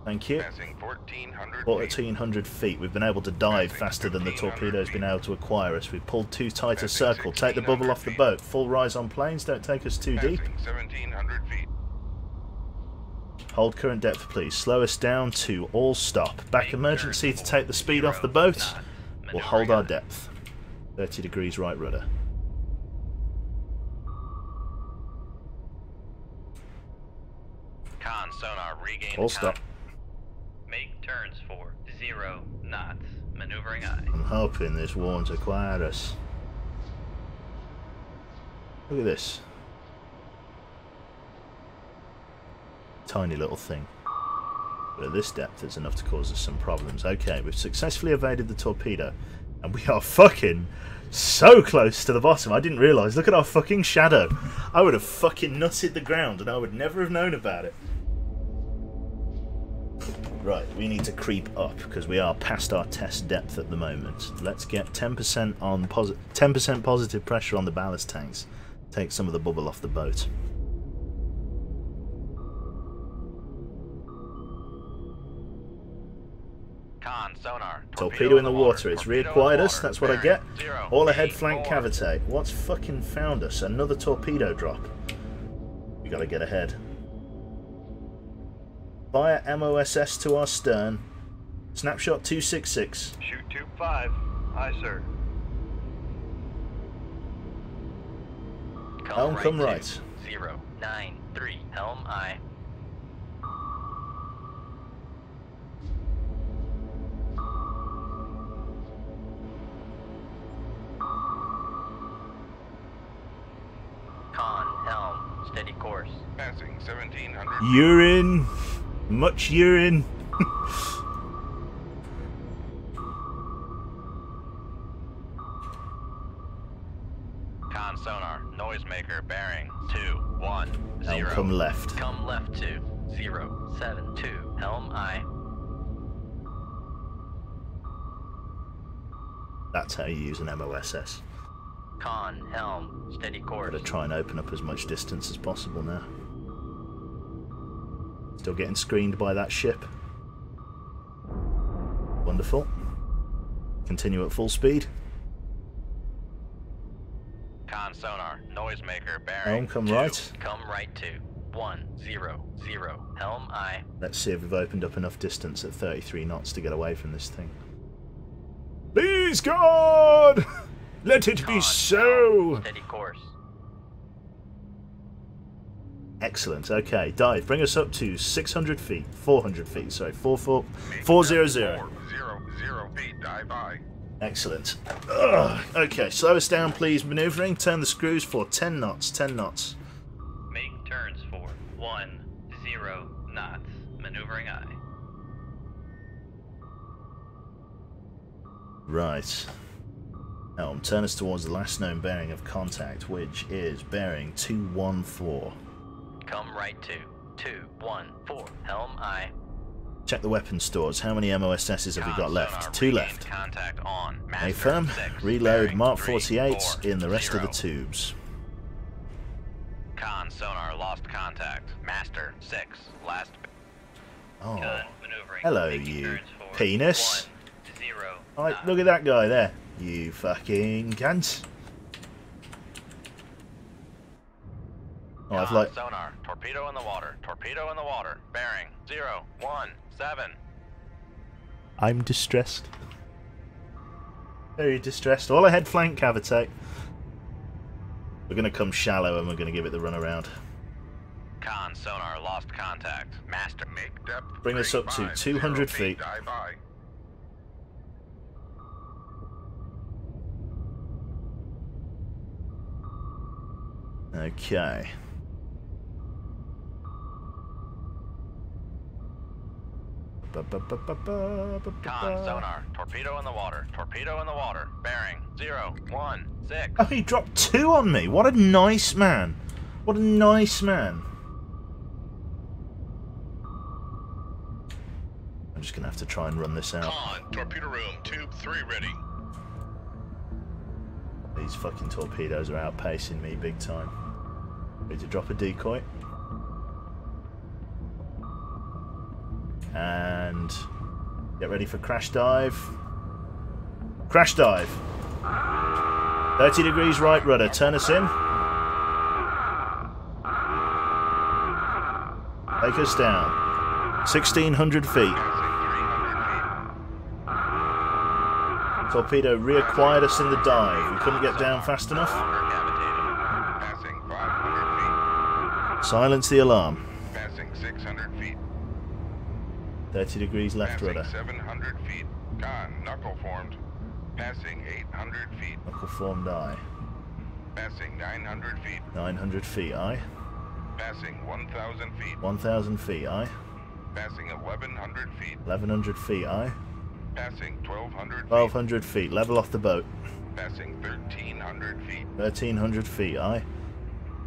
Thank you. Passing 1,400 feet. 1400 feet. We've been able to dive Passing faster than the 1,500 torpedo's been able to acquire us. We've pulled too tight a Passing circle. Take the bubble off the 1,600 boat. Full rise on planes. Don't take us too deep. Passing 1,700 feet. Hold current depth, please. Slow us down to all stop. Back emergency to take the speed off the boat. We'll hold our depth. 30 degrees right rudder. Con sonar regained. All stop. Make turns for 0 knots. Maneuvering aye. I'm hoping this won't acquire us. Look at this. Tiny little thing. But at this depth it's enough to cause us some problems. Okay, we've successfully evaded the torpedo. And we are fucking so close to the bottom. I didn't realise. Look at our fucking shadow. I would have fucking nutted the ground and I would never have known about it. Right, we need to creep up because we are past our test depth at the moment. Let's get 10% on 10% positive pressure on the ballast tanks. Take some of the bubble off the boat. Con, sonar. Torpedo in the water. It's Torpedo in the reacquired us. water. That's what I Bearing get. 0, All ahead 8, flank 4. cavitate. What's fucking found us? Another torpedo drop. We gotta get ahead. Fire MOSS to our stern. Snapshot 266. Shoot tube 5. Aye, sir. Helm, come right. 0, 9, 3. Helm, aye. Con, helm, steady course. Passing 1700. Urine. Much urine. Con, sonar, noisemaker, bearing 2, 1, 0. Helm, come left. Come left to 0, 7, 2. Helm, aye. That's how you use an MOSS. Con, helm, steady course. Gotta try and open up as much distance as possible now. Still getting screened by that ship. Wonderful. Continue at full speed. Con, sonar, noisemaker, bearing Helm, come 2. right. Come right to 1, 0, 0. Helm, aye. Let's see if we've opened up enough distance at 33 knots to get away from this thing. Please, God! Let it be Con, so! helm, steady course. Excellent, okay. Dive, bring us up to 600 feet. 400 feet, sorry. 400. Make 400. depth 400 feet. Dive by. Excellent. Ugh. Okay, slow us down, please. Maneuvering. Turn the screws for 10 knots. 10 knots. Make turns for 1, 0 knots. Maneuvering aye. Right. Helm, turn us towards the last known bearing of contact, which is bearing 214. Come right to 214. Helm aye. Check the weapon stores. How many MOSSs have we got left? 2 left. Contact on. A firm. Reload. Bearing Mark 3, 48 4, in the rest of the 0. tubes. Con, sonar, lost contact. Master 6. Last. Oh. Con, maneuvering. Hello, Making you turns for penis. 1, 0. Alright, look at that guy there. You fucking cunt. Oh, I've like. Sonar, torpedo in the water. Torpedo in the water. Bearing 0, 1, 7. I'm distressed. Very distressed. All ahead flank cavitate. We're going to come shallow and we're going to give it the run around. Con, sonar, lost contact. Master. Make depth Bring us up to 35, 200 0 feet. Dive by. Okay. Con, sonar, torpedo in the water. Torpedo in the water. Bearing 0, 1, 6. Oh, he dropped 2 on me. What a nice man. What a nice man. I'm just going to have to try and run this out. Con, torpedo room, tube 3 ready. These fucking torpedoes are outpacing me big time. Ready to drop a decoy. And get ready for crash dive. Crash dive. 30 degrees right rudder. Turn us in. Take us down. 1,600 feet. Passing 300 Torpedo reacquired us in the dive. We couldn't get down fast enough. feet. Passing 500 Silence the alarm. feet. Passing 600 feet. 30 degrees left Passing rudder. 700 feet. Con, knuckle formed. Passing 800 feet. Knuckle formed eye. Passing 900 feet. 900 feet eye. Passing 1,000 feet. 1,000 feet eye. Passing 1,100 feet. 1,100 feet eye. Passing 1,200 feet. 1,200 feet. Level off the boat. Passing 1,300 feet. 1,300 feet eye.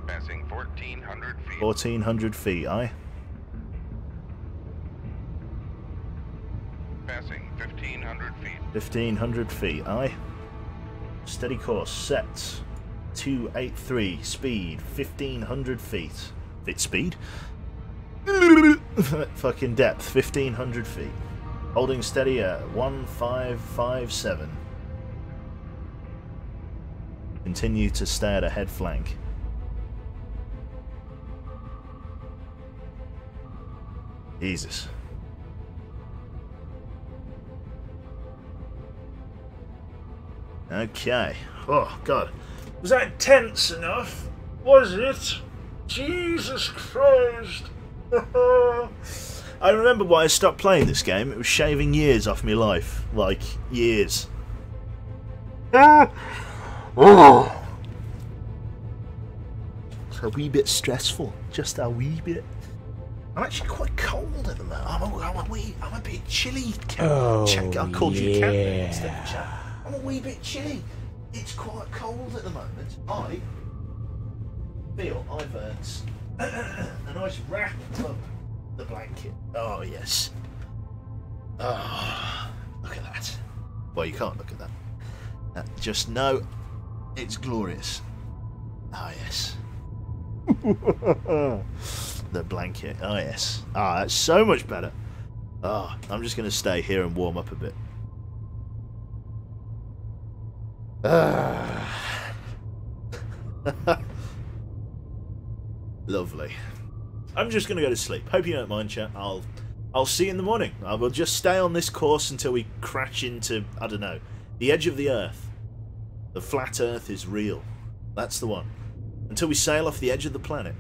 Passing 1,400 feet. 1,400 feet eye. 1,500 feet, aye. Steady course, set. 283, speed, 1,500 feet. Speed? Fucking depth, 1,500 feet. Holding steady at 1557. Continue to stay at a head flank. Jesus. Okay. Oh, God. Was that tense enough? Was it? Jesus Christ. I remember why I stopped playing this game. It was shaving years off my life. Like, years. It's a wee bit stressful. Just a wee bit. I'm actually quite cold at the moment. I'm a bit chilly. Oh, I called you Cat yeah. instead of Chat. I'm a wee bit chilly. It's quite cold at the moment. I feel I've earned a nice wrap up the blanket. Oh, yes. Oh, look at that. Well, you can't look at that. Just know it's glorious. Oh, yes. The blanket. Oh, yes. Ah, that's so much better. Oh, I'm just going to stay here and warm up a bit. Lovely. I'm just going to go to sleep. Hope you don't mind, chat. I'll see you in the morning. I will just stay on this course until we crash into, I don't know, the edge of the Earth. The flat Earth is real. That's the one. Until we sail off the edge of the planet.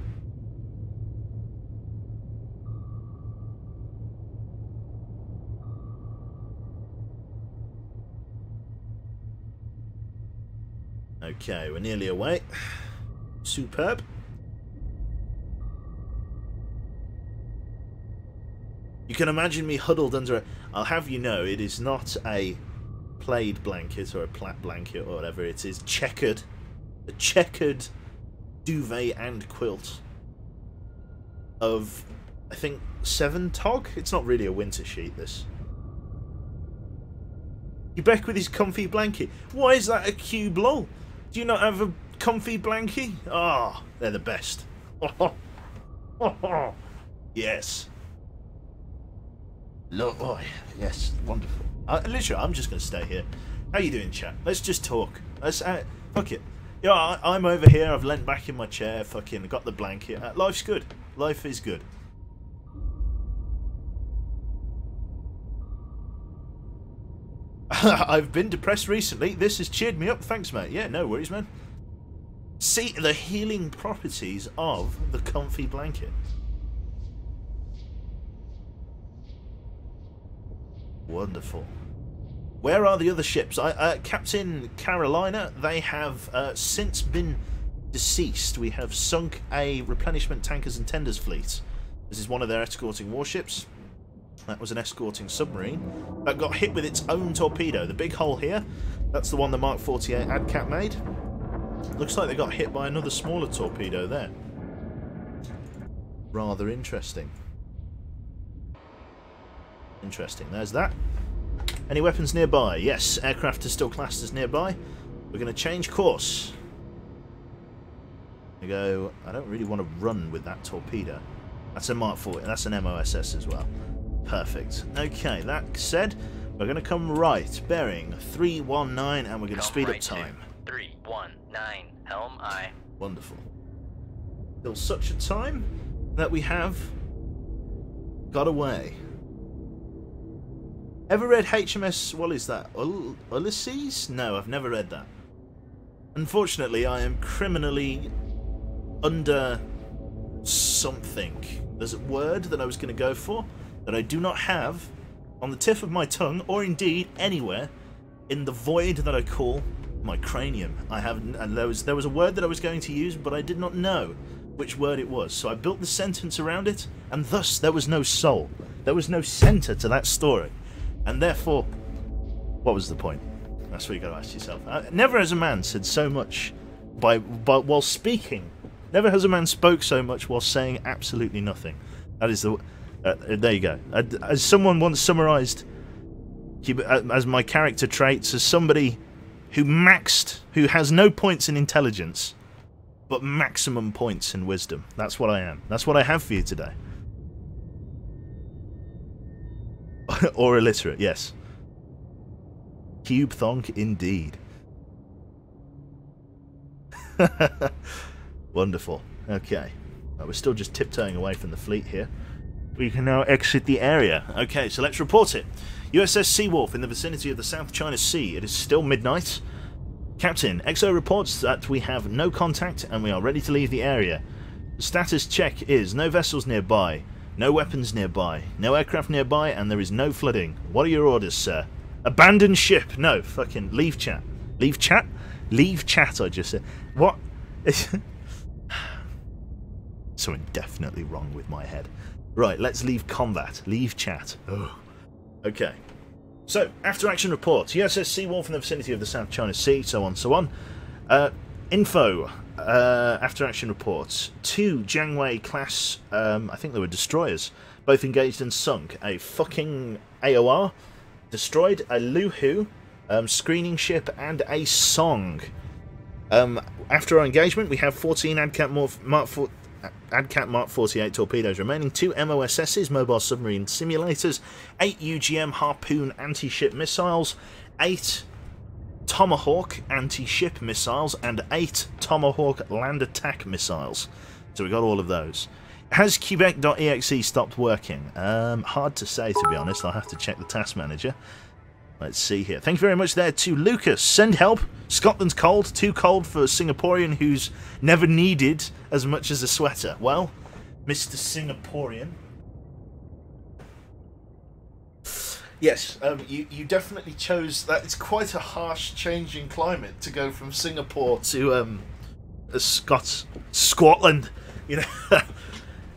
Okay, we're nearly away. Superb. You can imagine me huddled under it. I'll have you know, it is not a plaid blanket or a plat blanket or whatever. It is checkered. A checkered duvet and quilt of, I think, 7 tog. It's not really a winter sheet, this. You back with his comfy blanket. Why is that a cube lol? Do you not have a comfy blankie? Ah, oh, they're the best. Yes. Look, oh, yes, wonderful. Literally, I'm just going to stay here. How you doing, chat? Let's just talk. Let's fuck it. Yeah, I'm over here. I've leant back in my chair. Fucking got the blanket. Life's good. Life is good. I've been depressed recently. This has cheered me up. Thanks, mate. Yeah, no worries, man. See the healing properties of the comfy blanket. Wonderful. Where are the other ships? Captain Carolina, they have since been deceased. We have sunk a replenishment tankers and tenders fleet. This is one of their escorting warships. That was an escorting submarine that got hit with its own torpedo. The big hole here, that's the one the Mark 48 AdCap made. Looks like they got hit by another smaller torpedo there. Rather interesting. Interesting. There's that. Any weapons nearby? Yes, aircraft is still classed as nearby. We're going to change course. We go. I don't really want to run with that torpedo. That's a Mark 40. That's an MOSS as well. Perfect. Okay, that said, we're going to come right, bearing 319, and we're going to speed up time. 319, helm aye. Wonderful. Till such a time that we have got away. Ever read HMS, what is that? Ulysses? No, I've never read that. Unfortunately, I am criminally under something. There's a word that I was going to go for that I do not have on the tip of my tongue, or indeed anywhere in the void that I call my cranium. I haven't, and there was a word that I was going to use, but I did not know which word it was. So I built the sentence around it, and thus there was no soul. There was no centre to that story. And therefore, what was the point? That's what you got to ask yourself. Never has a man said so much while speaking. Never has a man spoke so much while saying absolutely nothing. That is the. There you go. As someone once summarised as my character traits, as somebody who has no points in intelligence, but maximum points in wisdom. That's what I am. That's what I have for you today. Or illiterate, yes. Cube thonk indeed. Wonderful. Okay. We're still just tiptoeing away from the fleet here. We can now exit the area. Okay, so let's report it. USS Seawolf in the vicinity of the South China Sea. It is still midnight. Captain, XO reports that we have no contact and we are ready to leave the area. The status check is no vessels nearby, no weapons nearby, no aircraft nearby, and there is no flooding. What are your orders, sir? Abandon ship. No, fucking leave chat. Leave chat? Leave chat, I just said. What? Something definitely wrong with my head. Right, let's leave combat. Leave chat. Ugh. Okay. So, after action reports. USS Seawolf in the vicinity of the South China Sea, so on, so on. Info. After action reports. 2 Jiangwei class, I think they were destroyers, both engaged and sunk. A fucking AOR destroyed, a Luhu screening ship, and a Song. After our engagement, we have 14 ADCAT Mark 48 torpedoes remaining, 2 MOSSs, mobile submarine simulators, 8 UGM Harpoon anti-ship missiles, 8 Tomahawk anti-ship missiles, and 8 Tomahawk land attack missiles. So we got all of those. Has Quebec.exe stopped working? Hard to say, to be honest. I'll have to check the task manager. Let's see here. Thank you very much there to Lucas. Send help. Scotland's cold. Too cold for a Singaporean who's never needed as much as a sweater. Well, Mr. Singaporean. Yes, you definitely chose that. It's quite a harsh change in climate to go from Singapore to Scotland. You know,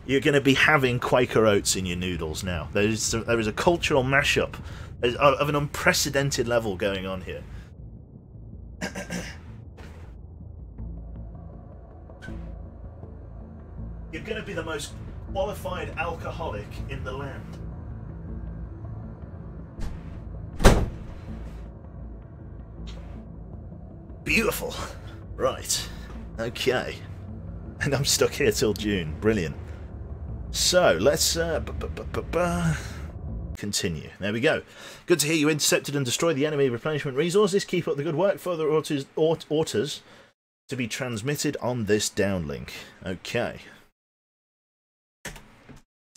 you're going to be having Quaker oats in your noodles now. There is a cultural mashup of an unprecedented level going on here. You're going to be the most qualified alcoholic in the land. Beautiful. Right. Okay. And I'm stuck here till June. Brilliant. So, let's continue. There we go. Good to hear you intercepted and destroyed the enemy replenishment resources. Keep up the good work. Further orders to be transmitted on this downlink. Okay.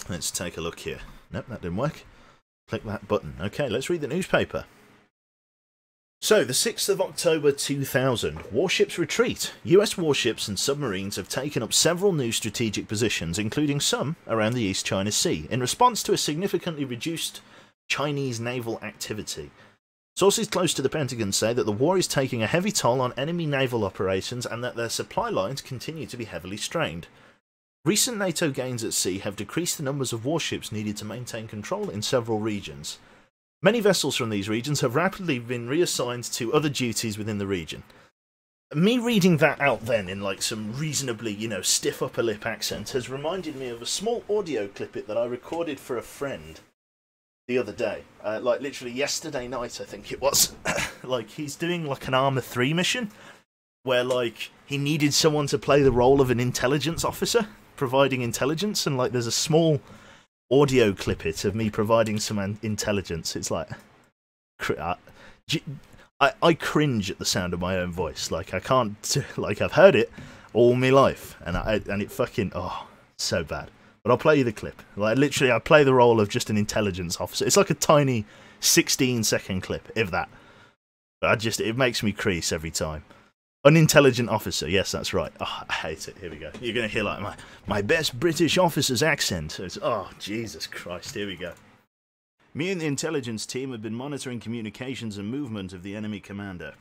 Let's take a look here. Nope, that didn't work. Click that button. Okay, let's read the newspaper. So, the 6th of October 2000, warships retreat. US warships and submarines have taken up several new strategic positions, including some around the East China Sea, in response to a significantly reduced Chinese naval activity. Sources close to the Pentagon say that the war is taking a heavy toll on enemy naval operations and that their supply lines continue to be heavily strained. Recent NATO gains at sea have decreased the numbers of warships needed to maintain control in several regions. Many vessels from these regions have rapidly been reassigned to other duties within the region. Me reading that out then in like some reasonably, stiff upper lip accent has reminded me of a small audio clip that I recorded for a friend the other day. Like literally yesterday night, I think it was. Like he's doing like an Arma 3 mission where like he needed someone to play the role of an intelligence officer, providing intelligence, and like there's a small audio clip of me providing some intelligence. It's like I cringe at the sound of my own voice. Like I can't, like I've heard it all my life, and it fucking so bad. But I'll play you the clip. Like literally, I play the role of just an intelligence officer. It's like a tiny 16-second clip, if that. But it makes me crease every time. Unintelligent officer, yes, that's right. Oh, I hate it. Here we go. You're going to hear like my best British officer's accent. Jesus Christ, here we go. Me and the intelligence team have been monitoring communications and movement of the enemy commander.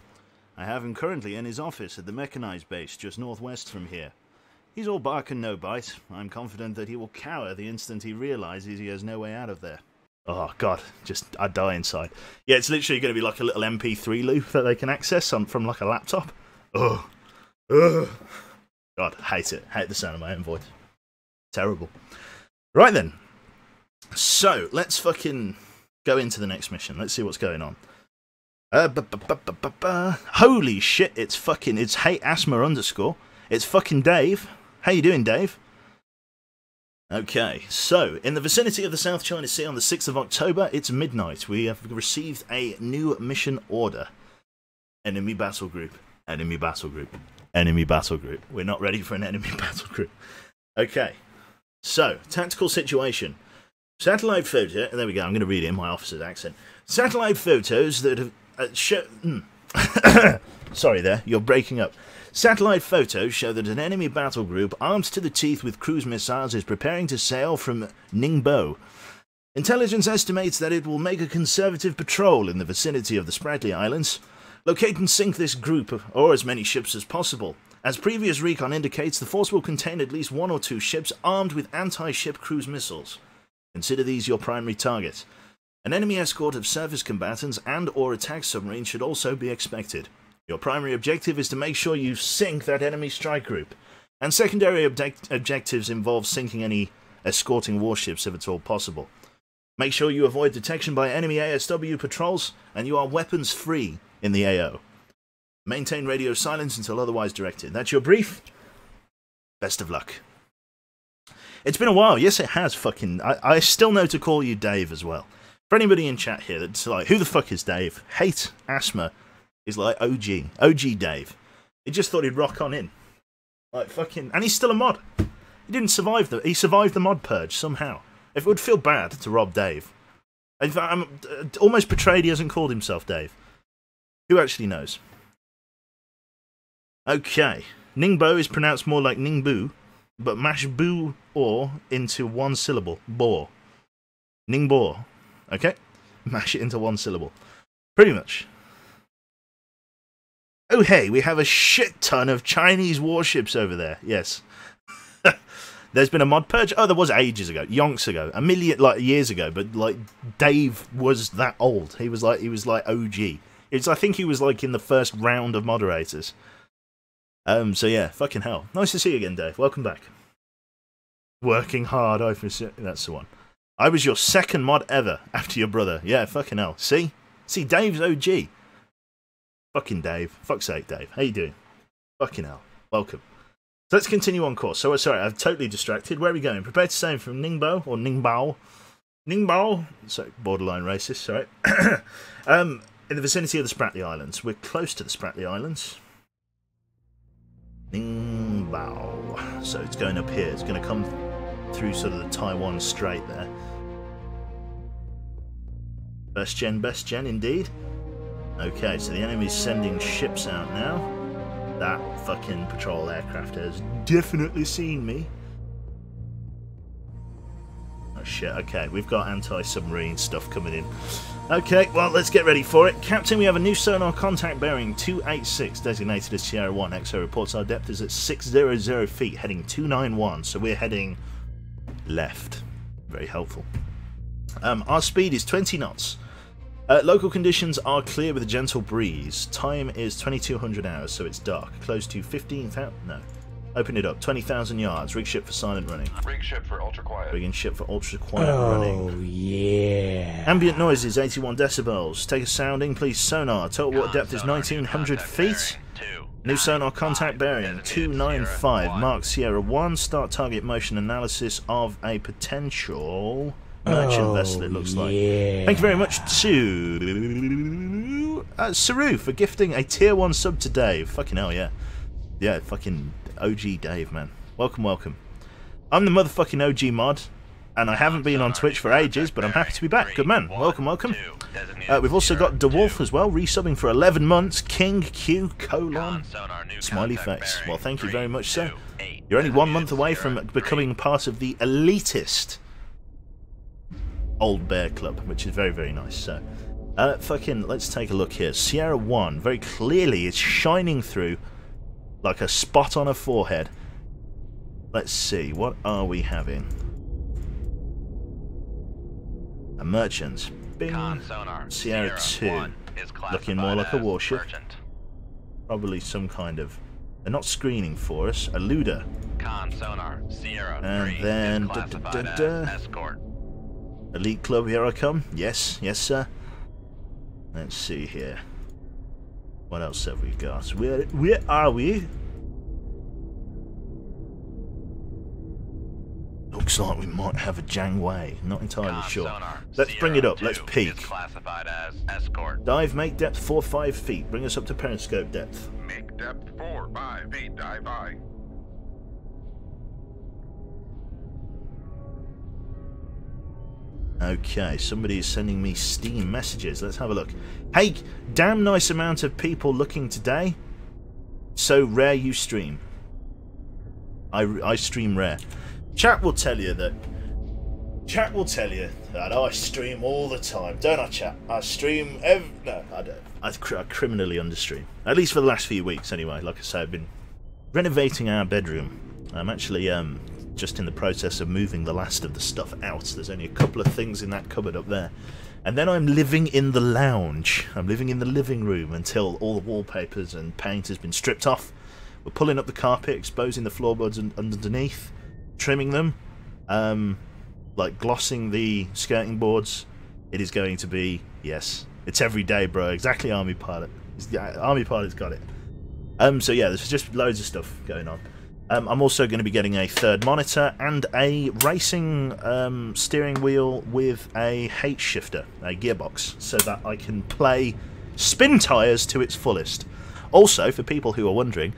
I have him currently in his office at the mechanized base just northwest from here. He's all bark and no bite. I'm confident that he will cower the instant he realizes he has no way out of there. Oh god, I die inside. Yeah, it's literally going to be like a little MP3 loop that they can access from like a laptop. God, hate it. Hate the sound of my own voice. Terrible. Right then. So, let's fucking go into the next mission. Let's see what's going on. Holy shit, it's Hate Asthma _ It's fucking Dave. How you doing, Dave? Okay, so, in the vicinity of the South China Sea on the 6th of October, it's midnight. We have received a new mission order. Enemy battle group. Enemy battle group. Enemy battle group. We're not ready for an enemy battle group. Okay, so, tactical situation. Satellite photo... There we go, I'm going to read it in my officer's accent. Satellite photos that have... Sorry there, you're breaking up. Satellite photos show that an enemy battle group armed to the teeth with cruise missiles is preparing to sail from Ningbo. Intelligence estimates that it will make a conservative patrol in the vicinity of the Spratly Islands. Locate and sink this group, or as many ships as possible. As previous recon indicates, the force will contain at least 1 or 2 ships armed with anti-ship cruise missiles. Consider these your primary targets. An enemy escort of surface combatants and or attack submarines should also be expected. Your primary objective is to make sure you sink that enemy strike group, and secondary objectives involve sinking any escorting warships if at all possible. Make sure you avoid detection by enemy ASW patrols, and you are weapons free in the AO. Maintain radio silence until otherwise directed. That's your brief. Best of luck. It's been a while. Yes, it has fucking... I still know to call you Dave as well. For anybody in chat here that's like, who the fuck is Dave? Hate Asthma is like OG Dave. He just thought he'd rock on in. Like fucking... And he's still a mod. He didn't survive he survived the mod purge somehow. If it would feel bad to rob Dave. I'm almost betrayed he hasn't called himself Dave. Who actually knows? Okay. Ningbo is pronounced more like Ningbu, but mash bu or into 1 syllable. Bo. Ningbo. Okay? Mash it into 1 syllable. Pretty much. Oh hey, we have a shit ton of Chinese warships over there. Yes. There's been a mod purge. Oh, there was ages ago. Yonks ago. A million years ago, but like Dave was that old. He was like OG. I think he was like in the first round of moderators. So yeah, fucking hell. Nice to see you again, Dave. Welcome back. Working hard, that's the one. I was your 2nd mod ever after your brother. Yeah, fucking hell. See, Dave's OG. Fucking Dave. Fuck's sake, Dave. How you doing? Fucking hell. Welcome. So let's continue on course. So, sorry, I've totally distracted. Where are we going? Prepare to sail from Ningbo, or Ningbao. Ningbao. Sorry, borderline racist, sorry. In the vicinity of the Spratly Islands. We're close to the Spratly Islands. Ningbao. So it's going up here. It's going to come through sort of the Taiwan Strait there. Best gen indeed. Okay, so the enemy's sending ships out now. That fucking patrol aircraft has definitely seen me. Oh shit, okay, we've got anti-submarine stuff coming in. Okay, well, let's get ready for it. Captain, we have a new sonar contact bearing 286, designated as Sierra 1. XO reports our depth is at 600 feet, heading 291, so we're heading left. Very helpful. Our speed is 20 knots. Local conditions are clear with a gentle breeze. Time is 2200 hours, so it's dark. Close to 15,000... No. Open it up. 20,000 yards. Rig ship for silent running. Rig ship for ultra quiet. Rigging ship for ultra quiet running. Oh, yeah. Ambient noise is 81 decibels. Take a sounding, please. Sonar. Total water depth is 1900 feet. New sonar contact bearing 295. Mark Sierra 1. Start target motion analysis of a potential... merchant vessel, it looks like. Thank you very much to Saru for gifting a tier 1 sub to Dave. Fucking hell, yeah. Yeah, fucking OG Dave, man. Welcome, welcome. I'm the motherfucking OG mod, and I haven't been on Twitch for ages, but I'm happy to be back. Good man. Welcome, welcome. We've also got DeWolf as well, resubbing for 11 months. King Q : smiley face. Well, thank you very much, sir. You're only 1 month away from becoming part of the elitist Old Bear Club, which is very, very nice. So, fucking, let's take a look here. Sierra 1, very clearly, is shining through like a spot on a forehead. Let's see, what are we having? A merchant. Bing. Sierra 2, looking more like a warship. Probably some kind of... They're not screening for us. A Luda. Con sonar, Sierra and 3 then... escort. Elite Club, here I come. Yes, yes, sir. Let's see here. What else have we got? Where are we? Looks like we might have a Jangway. Not entirely sure. Sonar, Let's bring it up. Let's 02 peek. is classified as escort. Dive, make depth 4-5 feet. Bring us up to periscope depth. Make depth 4-5 feet. Dive by. Okay, somebody is sending me Steam messages. Let's have a look. Hey, damn nice amount of people looking today. So rare you stream. I stream rare. Chat will tell you that. Chat will tell you that I stream all the time, don't I, chat? I stream no, I don't. I criminally understream. At least for the last few weeks, anyway. Like I say, I've been renovating our bedroom. I'm actually just in the process of moving the last of the stuff out. There's only a couple of things in that cupboard up there. And then I'm living in the lounge. I'm living in the living room until all the wallpapers and paint has been stripped off. We're pulling up the carpet, exposing the floorboards underneath, trimming them, like glossing the skirting boards. It is going to be, yes, it's every day, bro. Exactly, Army Pilot. Army Pilot's got it. So yeah, there's just loads of stuff going on. I'm also going to be getting a third monitor and a racing steering wheel with a H shifter, a gearbox, so that I can play Spin Tires to its fullest. Also, for people who are wondering,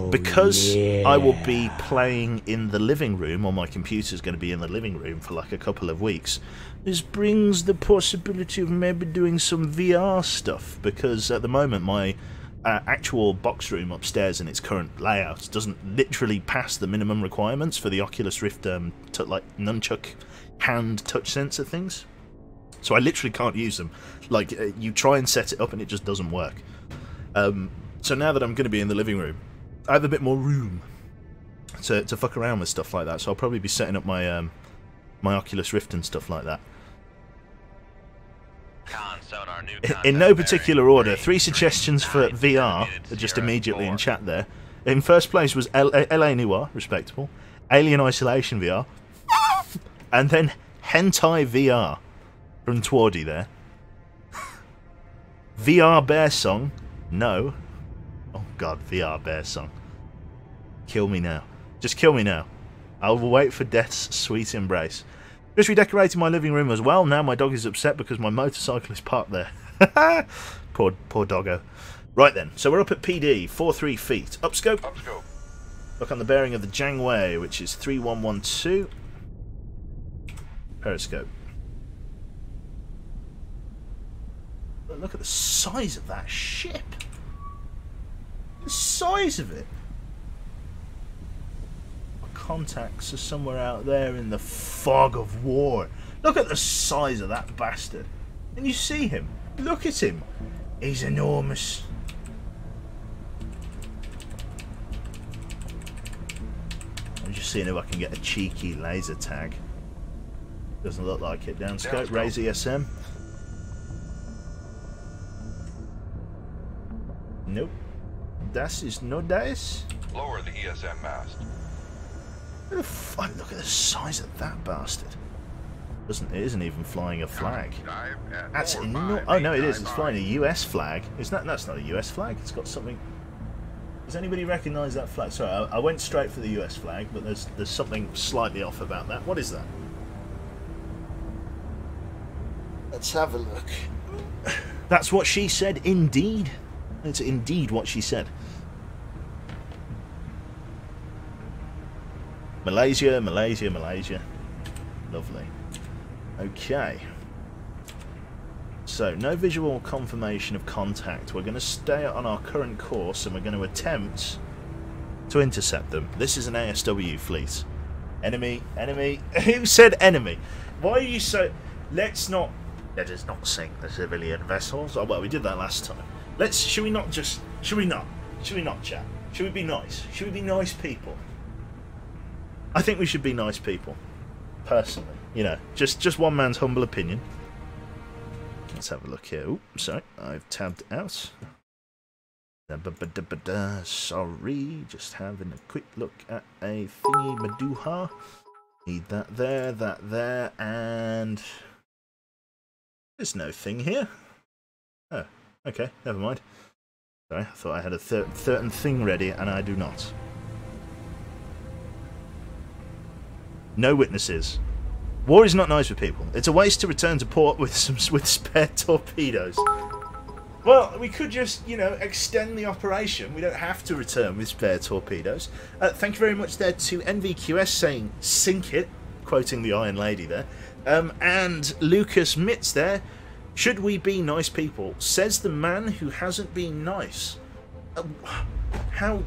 because I will be playing in the living room, or my computer's going to be in the living room for like a couple of weeks, this brings the possibility of maybe doing some VR stuff, because at the moment my actual box room upstairs in its current layout doesn't literally pass the minimum requirements for the Oculus Rift like nunchuck hand touch sensor things. So I literally can't use them. Like, you try and set it up and it just doesn't work. So now that I'm going to be in the living room, I have a bit more room to fuck around with stuff like that. So I'll probably be setting up my my Oculus Rift and stuff like that. Sonar, new In no contact particular bearing. order, 3 suggestions for VR are just immediately in chat there. In first place was LA Noir, respectable. Alien Isolation VR. And then Hentai VR from Twardy there. VR Bear Song. No. Oh god, VR Bear Song. Kill me now. Just kill me now. I will wait for death's sweet embrace. Just redecorating my living room as well. Now my dog is upset because my motorcycle is parked there. poor doggo. Right then, so we're up at PD, 43 feet. Upscope. Upscope. Look on the bearing of the Jangway, which is 3112. Periscope. Look at the size of that ship. The size of it. Contacts are somewhere out there in the fog of war. Look at the size of that bastard. And you see him. Look at him. He's enormous. I'm just seeing if I can get a cheeky laser tag. Doesn't look like it. Downscope, raise ESM. Nope. Das is no dice. Lower the ESM mast. Look at the size of that bastard. It isn't even flying a flag. Dive at That's 4-5 oh no, it feet. is. It's flying a US flag. That's not a US flag. It's got something. Does anybody recognise that flag? Sorry, I went straight for the US flag, but there's something slightly off about that. What is that? Let's have a look. That's what she said. Indeed, it's indeed what she said. Malaysia, Malaysia, Malaysia. Lovely. Okay. So, no visual confirmation of contact. We're going to stay on our current course and we're going to attempt to intercept them. This is an ASW fleet. Enemy, enemy. Who said enemy? Why are you so... Let us not sink the civilian vessels. Oh, well, we did that last time. Should we not, chat? Should we be nice? Should we be nice people? I think we should be nice people, personally. You know, just one man's humble opinion. Let's have a look here. Oops, sorry, I've tabbed out. Sorry, just having a quick look at a thingy maduha. Need that there, and there's no thing here. Oh, okay, never mind. Sorry, I thought I had a certain thing ready, and I do not. No witnesses. War is not nice for people. It's a waste to return to port with spare torpedoes. Well, we could just, you know, extend the operation. We don't have to return with spare torpedoes. Thank you very much there to NVQS saying, sink it, quoting the Iron Lady there. And Lucas Mitz there, should we be nice people? Says the man who hasn't been nice. How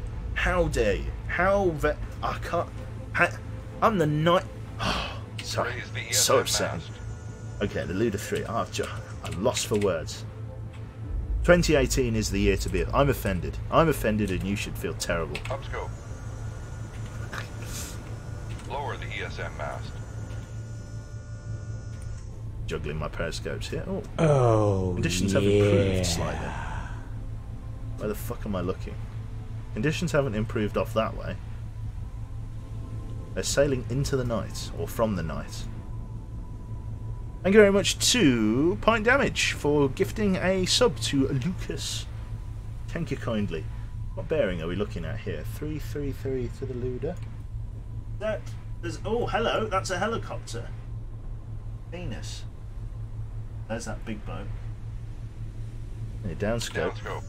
dare you? I can't... I'm the night... Oh, sorry, so upsetting. Okay, the Luda 3. I'm lost for words. 2018 is the year to be. I'm offended. I'm offended, and you should feel terrible. Upscope. Lower the ESM mast. Juggling my periscopes here. Oh, conditions have improved slightly. Where the fuck am I looking? Conditions haven't improved off that way. They're sailing into the night, or from the night. Thank you very much to Pint Damage for gifting a sub to Lucas. Thank you kindly. What bearing are we looking at here? 333 to the Luda. Oh, hello, that's a helicopter. Venus. There's that big boat. Downscope.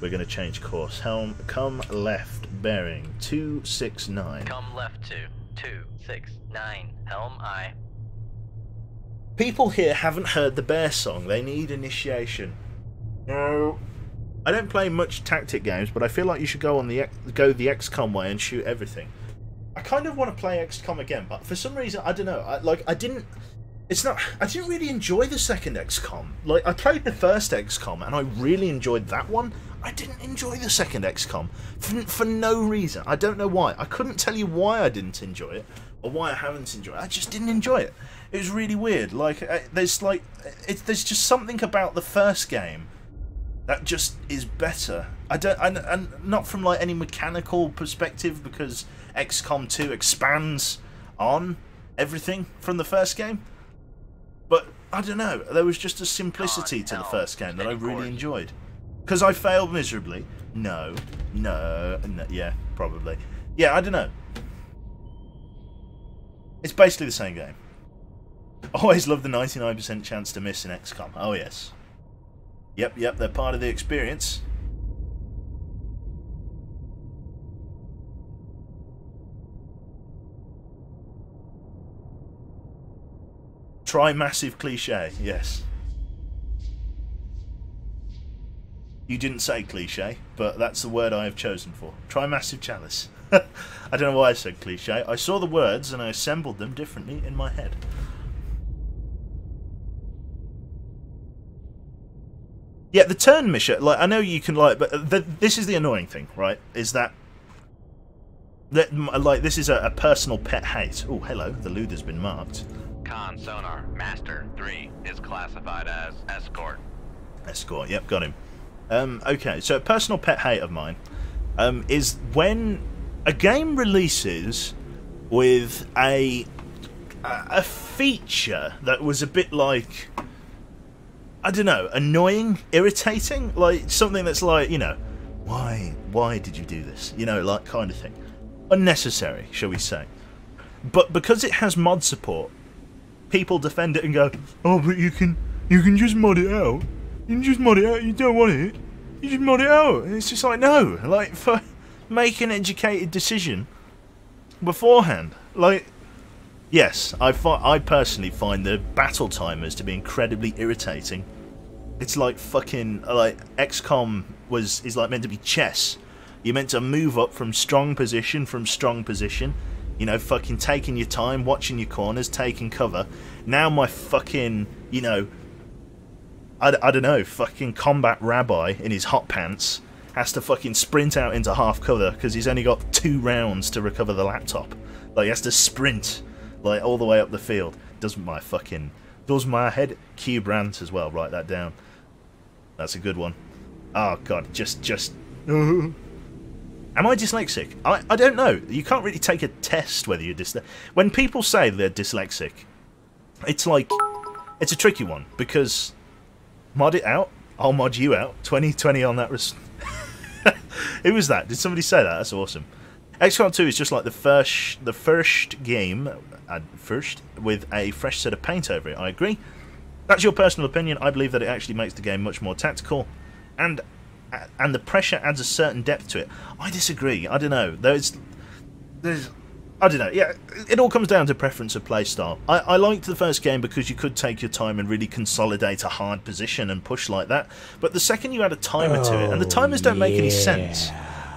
We're going to change course. Helm, come left, bearing 269. Come left to 269. Helm aye. People here haven't heard the bear song. They need initiation. No. I don't play much tactic games, but I feel like you should go the XCOM way and shoot everything. I kind of want to play XCOM again, but for some reason I don't know. I didn't really enjoy the second XCOM. Like, I played the first XCOM and I really enjoyed that one. I didn't enjoy the second XCOM for no reason. I don't know why. I couldn't tell you why I didn't enjoy it or why I haven't enjoyed it. I just didn't enjoy it. It was really weird. Like, there's just something about the first game that just is better. And not from like any mechanical perspective, because XCOM 2 expands on everything from the first game. But I don't know. There was just a simplicity to the first game that I really enjoyed. Because I failed miserably. No. Yeah, probably. Yeah, I don't know. It's basically the same game. Always love the 99% chance to miss in XCOM. Oh yes. Yep, they're part of the experience. Try massive cliche, yes. You didn't say cliche, but that's the word I have chosen for. Try massive chalice. I don't know why I said cliche. I saw the words and I assembled them differently in my head. Yeah, the turn mission, like, I know you can, like, but this is the annoying thing, right? Is that like, this is a personal pet hate. Oh, hello, the Luda's been marked. Con sonar master 3 is classified as escort. Escort, yep, got him. Okay, so a personal pet hate of mine is when a game releases with a feature that was a bit like, I don't know, annoying, irritating, like something that's like, you know, why did you do this? You know, like, kind of thing. Unnecessary, shall we say. But because it has mod support, people defend it and go, oh, but you can just mod it out. You can just mod it out. You don't want it. You just mod it out. And it's just like, no. Like, make an educated decision beforehand. Like, yes, I personally find the battle timers to be incredibly irritating. It's like fucking, like, XCOM is like meant to be chess. You're meant to move up from strong position, you know, fucking taking your time, watching your corners, taking cover. Now my fucking, you know, I don't know, fucking combat rabbi in his hot pants has to fucking sprint out into half cover because he's only got 2 rounds to recover the laptop. Like, he has to sprint, like, all the way up the field. Does my head cube rant as well, write that down. That's a good one. Oh god, just Am I dyslexic? I don't know. You can't really take a test whether you're dyslexic. When people say they're dyslexic, it's like, it's a tricky one, because mod it out, I'll mod you out. 2020 on that. Who was that? Did somebody say that? That's awesome. XCOM 2 is just like the first game, with a fresh set of paint over it. I agree. That's your personal opinion. I believe that it actually makes the game much more tactical, and the pressure adds a certain depth to it. I disagree. I don't know. There's I don't know. Yeah, it all comes down to preference of playstyle. I liked the first game because you could take your time and really consolidate a hard position and push like that. But the second you add a timer to it, and the timers don't make any sense,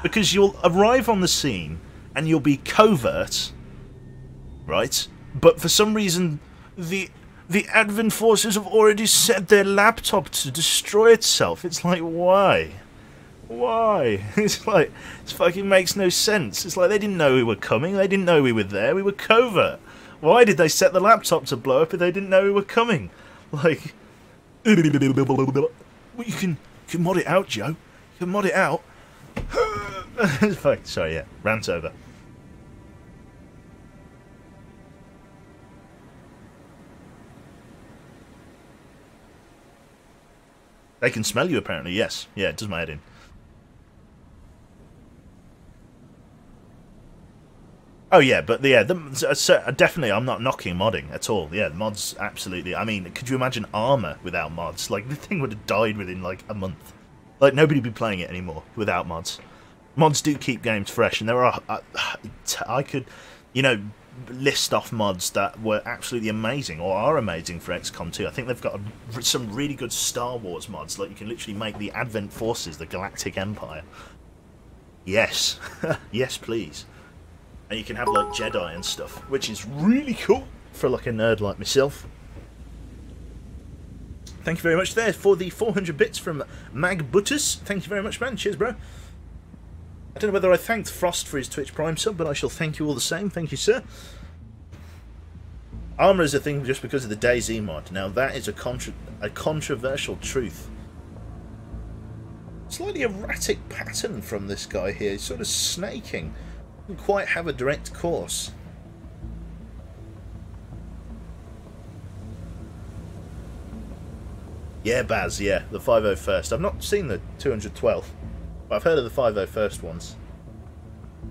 because you'll arrive on the scene and you'll be covert, right? But for some reason, the Advent forces have already set their laptop to destroy itself. It's like, why? Why? It's like, it fucking makes no sense. It's like they didn't know we were coming. They didn't know we were there. We were covert. Why did they set the laptop to blow up if they didn't know we were coming? Like, well, you can mod it out, Joe. You can mod it out. Sorry, yeah, rant over. They can smell you, apparently. Yes, yeah, it does my head in. Oh yeah, but yeah, definitely I'm not knocking modding at all. Yeah, mods, absolutely. I mean, could you imagine Armour without mods? Like, the thing would have died within like a month. Like, nobody would be playing it anymore without mods. Mods do keep games fresh, and there are, I could, you know, list off mods that were absolutely amazing, or are amazing, for XCOM 2. I think they've got some really good Star Wars mods. Like, you can literally make the Advent Forces the Galactic Empire. Yes. Yes, please. And you can have, like, Jedi and stuff, which is really cool for, like, a nerd like myself. Thank you very much there for the 400 bits from Mag Butters. Thank you very much, man. Cheers, bro. I don't know whether I thanked Frost for his Twitch Prime sub, but I shall thank you all the same. Thank you, sir. Armour is a thing just because of the DayZ mod. Now, that is a controversial truth. Slightly erratic pattern from this guy here. He's sort of snaking. Doesn't quite have a direct course. Yeah, Baz, yeah, the 501st. I've not seen the 212th, but I've heard of the 501st ones.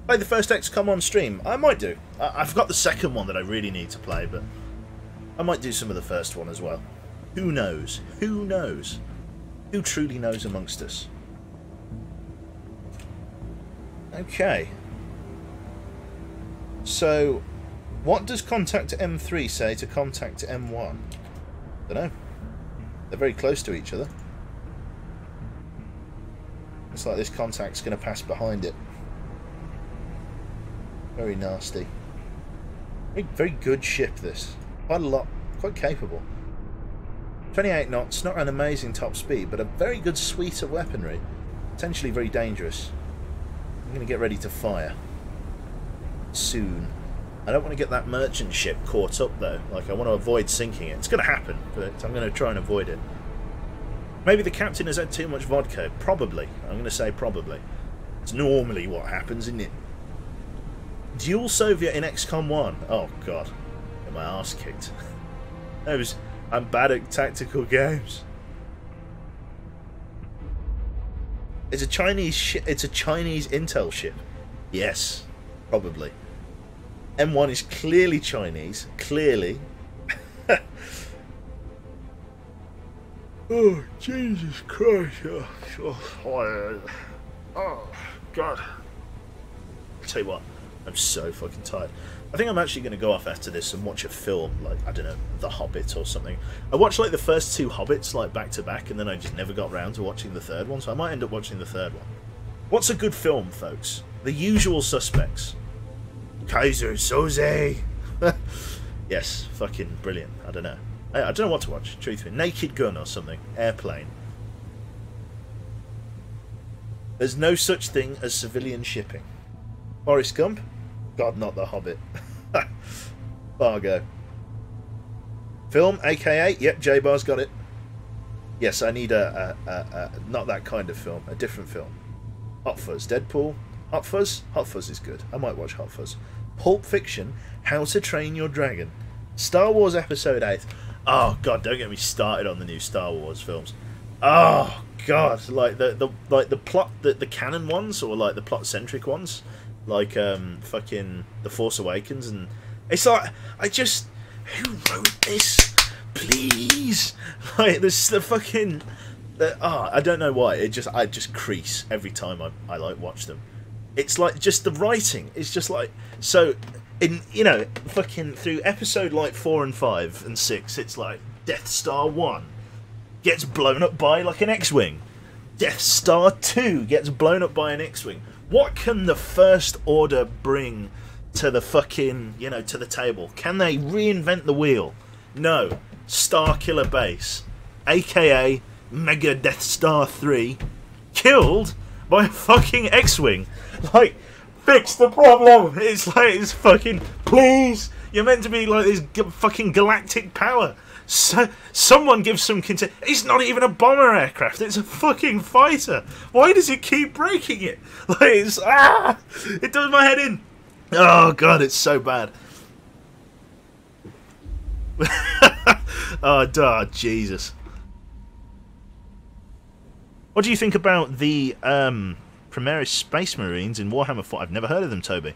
Play the first XCOM on stream. I might do. I've got the second one that I really need to play, but I might do some of the first one as well. Who knows? Who knows? Who truly knows amongst us? Okay. So, what does contact M3 say to contact M1? Don't know. They're very close to each other. Looks like this contact's going to pass behind it. Very nasty. Very good ship, this. Quite a lot. Quite capable. 28 knots, not an amazing top speed, but a very good suite of weaponry. Potentially very dangerous. I'm going to get ready to fire. Soon. I don't want to get that merchant ship caught up, though. Like, I want to avoid sinking it. It's going to happen, but I'm going to try and avoid it. Maybe the captain has had too much vodka. Probably. I'm going to say probably. It's normally what happens, isn't it? Dual Soviet in XCOM 1. Oh, God. Get my arse kicked. I'm bad at tactical games. It's a Chinese it's a Chinese intel ship. Yes, probably. M1 is clearly Chinese. Clearly. Oh, Jesus Christ. Oh, God. I'll tell you what, I'm so fucking tired. I think I'm actually going to go off after this and watch a film, like, I don't know, The Hobbit or something. I watched, like, the first two Hobbits, like, back to back, and then I just never got round to watching the third one, so I might end up watching the third one. What's a good film, folks? The Usual Suspects. Kaiser Soze. Yes, fucking brilliant. I don't know. I don't know what to watch, truthfully. Naked Gun or something. Airplane. There's no such thing as civilian shipping. Forrest Gump? God, not The Hobbit. Fargo. Film, aka, yep, J-Bar's got it. Yes, I need not that kind of film, a different film. Hot Fuzz, Deadpool, Hot Fuzz? Hot Fuzz is good. I might watch Hot Fuzz. Pulp Fiction, How to Train Your Dragon. Star Wars Episode 8. Oh, God, don't get me started on the new Star Wars films. Oh, God, like the plot, the canon ones, or like the plot-centric ones, like fucking The Force Awakens, and it's like, who wrote this? Please, like this the fucking, I don't know why, I just crease every time I like watch them. It's like just the writing. It's just like so. In fucking through episode like 4 and 5 and 6, it's like Death Star 1 gets blown up by like an X-wing. Death Star 2 gets blown up by an X-wing. What can the First Order bring to the fucking to the table? Can they reinvent the wheel? No. Star Killer Base, aka Mega Death Star 3, killed by a fucking X-wing. Like, fix the problem. It's like, it's fucking, please. You're meant to be like this fucking galactic power. So, someone gives some content. It's not even a bomber aircraft. It's a fucking fighter. Why does it keep breaking it? Like, it does my head in. Oh god, it's so bad. Oh, Jesus. What do you think about the Primaris Space Marines in Warhammer 4? I've never heard of them, Toby.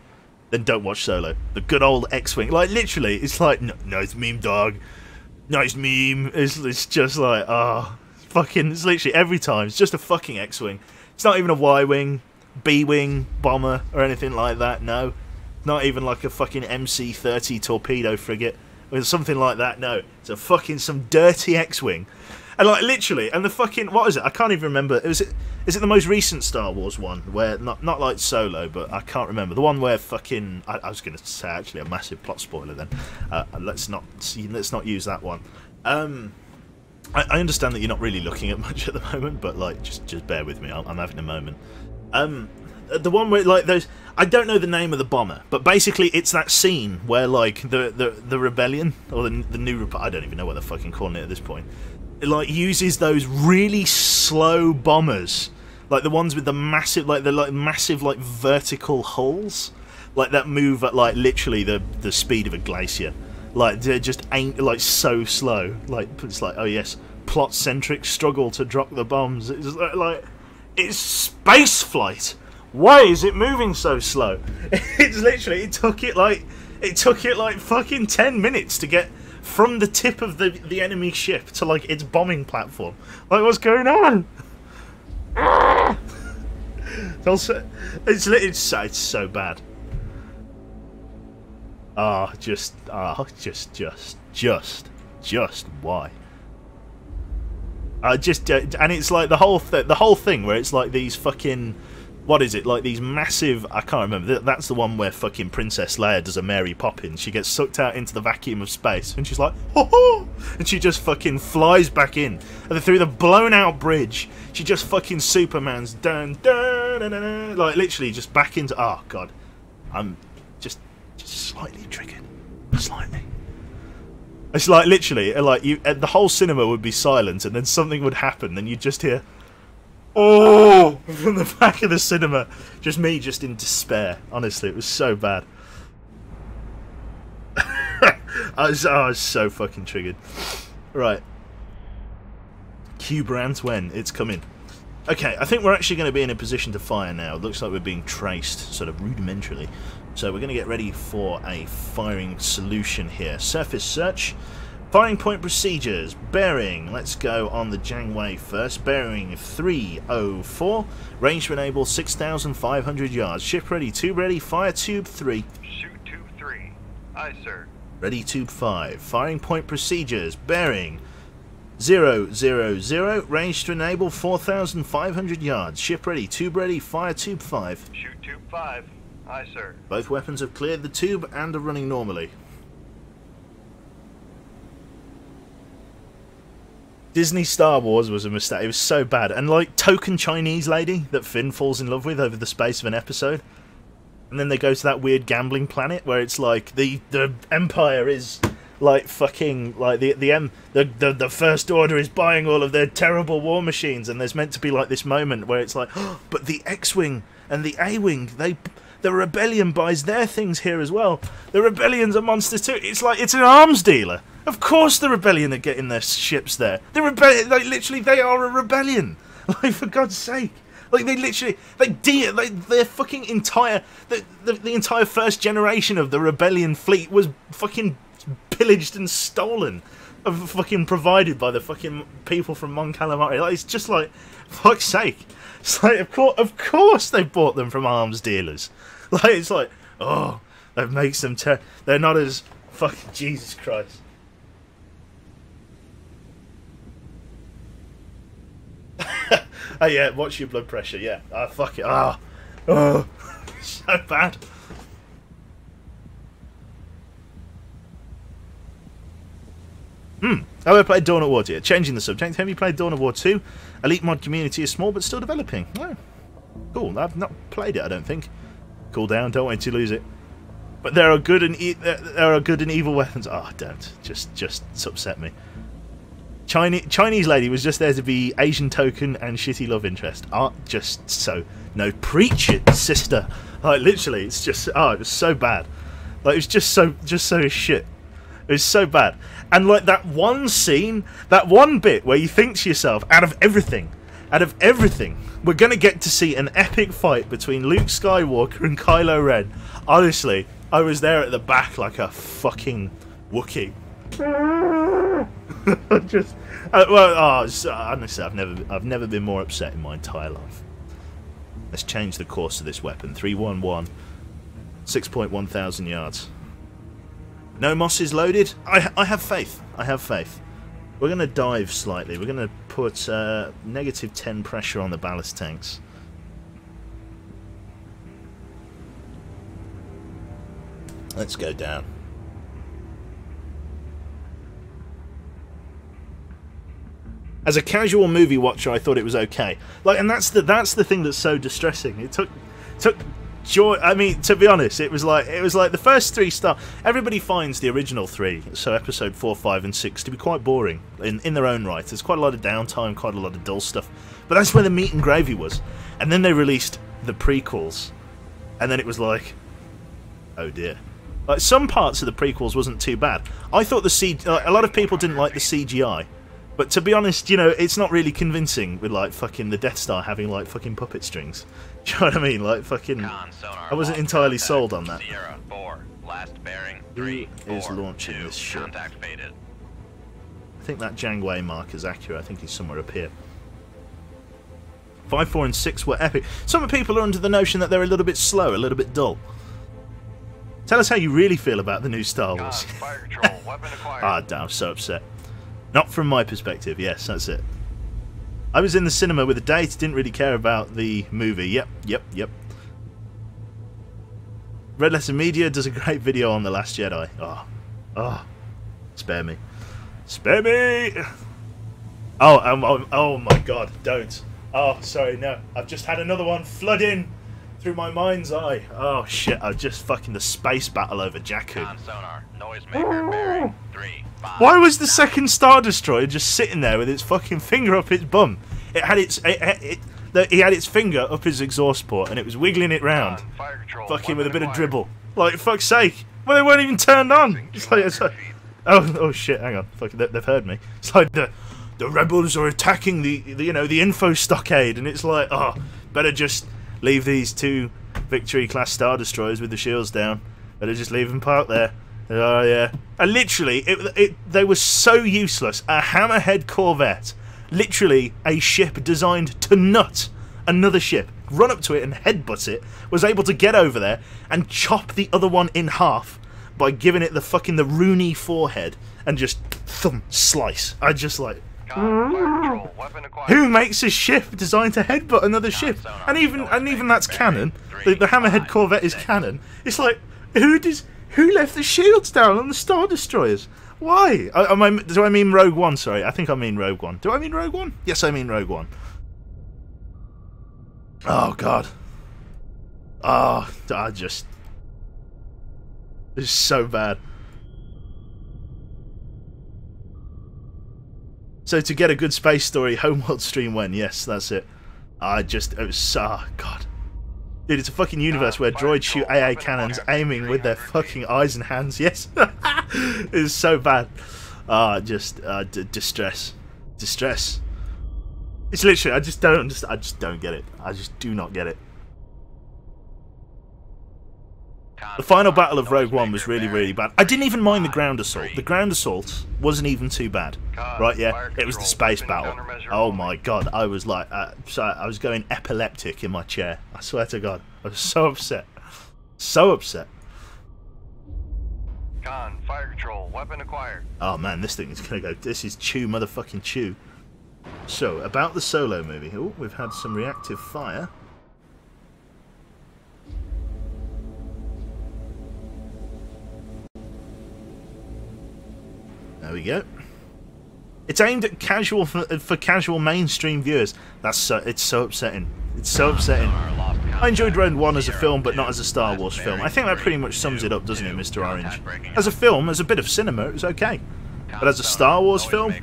Then don't watch Solo. The good old X-Wing. Like, literally, it's like, nice meme, dog. Nice meme. It's just like, fucking, it's literally every time. It's just a fucking X-Wing. It's not even a Y-Wing, B-Wing, bomber, or anything like that, no. Not even like a fucking MC-30 torpedo frigate. Or something like that, no. It's a fucking some dirty X-Wing. And like literally, and the fucking, what is it? I can't even remember. Is it the most recent Star Wars one where not like Solo, but I can't remember the one where fucking I was going to say actually a massive plot spoiler. Then let's not use that one. I understand that you're not really looking at much at the moment, but like just bear with me. I'm having a moment. The one where like those, I don't know the name of the bomber, but basically it's that scene where like the rebellion or the new I don't even know what they're fucking calling it at this point. It like uses those really slow bombers, like the ones with the massive massive vertical hulls, like that move at like literally the speed of a glacier. Like they just ain't like so slow. Like it's like, oh yes, plot centric struggle to drop the bombs. It's like it's space flight. Why is it moving so slow? It's literally it took it like fucking 10 minutes to get from the tip of the enemy ship to like its bombing platform. Like, what's going on? Also, it's so bad. Just why? And it's like the whole thing where it's like these fucking, what is it, like these massive, I can't remember, that's the one where fucking Princess Leia does a Mary Poppins. She gets sucked out into the vacuum of space and she's like, ho ho, and she just fucking flies back in, and through the blown out bridge she just fucking Superman's dun dun dun dun, like literally just back into, oh god, I'm just slightly triggered, slightly. It's like literally like the whole cinema would be silent and then something would happen and you'd just hear, oh, from the back of the cinema. Just me, just in despair. Honestly, it was so bad. I was so fucking triggered. Right. Q Brandt when? It's coming. Okay, I think we're actually going to be in a position to fire now. It looks like we're being traced, sort of rudimentarily. So we're going to get ready for a firing solution here. Surface search. Firing point procedures. Bearing. Let's go on the Jangway first. Bearing 304. Range to enable 6,500 yards. Ship ready. Tube ready. Fire tube 3. Shoot tube 3. Aye, sir. Ready tube 5. Firing point procedures. Bearing 000. Range to enable 4,500 yards. Ship ready. Tube ready. Fire tube 5. Shoot tube 5. Aye, sir. Both weapons have cleared the tube and are running normally. Disney Star Wars was a mistake. It was so bad. And like token Chinese lady that Finn falls in love with over the space of an episode. And then they go to that weird gambling planet where it's like the Empire is like fucking like the First Order is buying all of their terrible war machines, and there's meant to be like this moment where it's like, oh, but the X-Wing and the A-Wing, the Rebellion buys their things here as well. The Rebellion's a monster too. It's like, it's an arms dealer. Of course the Rebellion are getting their ships there. The Rebellion, like, literally, they are a rebellion. Like, for God's sake. Like, they literally, their fucking entire, the entire first generation of the Rebellion fleet was fucking pillaged and stolen, fucking provided by the fucking people from Mon Calamari. Like, it's just like, fuck's sake. It's like, of course they bought them from arms dealers. Like, it's like, oh, that makes them they're not as fucking, Jesus Christ. Oh yeah, watch your blood pressure, yeah. Ah, fuck it. Ah. Oh, so bad. Have I played Dawn of War 2? Changing the subject, have you played Dawn of War 2? Elite mod community is small but still developing. Oh, cool. I've not played it, I don't think. Cool down, don't want you to lose it. But there are good and evil weapons. Oh, don't. Just upset me. Chinese lady was just there to be Asian token and shitty love interest. Just so. No, preach it, sister. Like, literally, it's just, it was so bad. Like, it was just so shit. It was so bad. And like that one scene, that one bit where you think to yourself, out of everything, we're going to get to see an epic fight between Luke Skywalker and Kylo Ren. Honestly, I was there at the back like a fucking Wookiee. Honestly, I've never been more upset in my entire life. Let's change the course of this weapon. 311, 6.1 thousand yards. No moss is loaded. I have faith. I have faith. We're going to dive slightly. We're going to put -10 pressure on the ballast tanks. Let's go down. As a casual movie watcher, I thought it was okay. Like, and that's the thing that's so distressing. It took joy. I mean, to be honest, it was like the first 3 stars. Everybody finds the original 3, so episode 4, 5, and 6, to be quite boring in their own right. There's quite a lot of downtime, quite a lot of dull stuff. But that's where the meat and gravy was. And then they released the prequels, and then it was like, oh dear. Like, some parts of the prequels wasn't too bad. I thought a lot of people didn't like the CGI. But to be honest, you know, it's not really convincing with, like, fucking the Death Star having, like, fucking puppet strings. Do you know what I mean? Like, fucking... I wasn't entirely sold on that. Sierra 4, last bearing 3, Who is 4, launching 2, this ship? contact faded. I think that Janeway mark is accurate. I think he's somewhere up here. 5, 4, and 6 were epic. Some people are under the notion that they're a little bit slow, a little bit dull. Tell us how you really feel about the new Star Wars. Fire control, weapon acquired. Ah, damn, I'm so upset. Not from my perspective, yes, that's it. I was in the cinema with a date, didn't really care about the movie. Yep. Red Letter Media does a great video on The Last Jedi. Oh, spare me. Spare me! Oh my god, don't. Oh, sorry, no. I've just had another one flood in through my mind's eye. Oh shit, I've just fucking the space battle over Jakku. Con sonar, noisemaker bearing 3, 5. Why was the second Star Destroyer just sitting there with its fucking finger up its bum? It had he had its finger up his exhaust port and it was wiggling it round, Fire control, fucking with a weapon bit of acquired. dribble. Like, fuck's sake! Well, they weren't even turned on. It's like, oh shit! Hang on, fucking, they've heard me. It's like the rebels are attacking the info stockade, and it's like, oh, better just leave these 2 Victory class Star Destroyers with the shields down. Better just leave them parked there. Oh yeah. And literally, they were so useless. A hammerhead corvette, literally a ship designed to nut another ship, run up to it and headbutt it, was able to get over there and chop the other one in half by giving it the Rooney forehead and just thump slice. I just like, Fire control, weapon acquired. who makes a ship designed to headbutt another ship? And even that's canon. The hammerhead corvette is canon. It's like, who left the shields down on the Star Destroyers? Why? Do I mean Rogue One? Sorry, I think I mean Rogue One. Do I mean Rogue One? Yes, I mean Rogue One. Oh god. Oh, it's so bad. So to get a good space story, Homeworld stream when? Yes, that's it. It was, god. Dude, it's a fucking universe where droids shoot AA cannons aiming with their fucking eyes and hands. Yes. It's so bad. Distress. Distress. It's literally, I just don't get it. I just do not get it. The final battle of Rogue One was really, really bad. I didn't even mind the ground assault. The ground assault wasn't even too bad. Right, yeah? It was the space battle. Oh my god, I was like, I was going epileptic in my chair. I swear to god. I was so upset. So upset. Con, fire control, weapon acquired. Oh man, this thing is gonna go. This is chew, motherfucking chew. So, about the Solo movie. Oh, we've had some reactive fire. There we go. It's aimed at casual for casual mainstream viewers. It's so upsetting. It's so upsetting. I enjoyed Rogue One as a film, but not as a Star Wars film. I think that pretty much sums it up, doesn't it, Mr. Orange? As a film, as a bit of cinema, it was okay. But as a Star Wars film,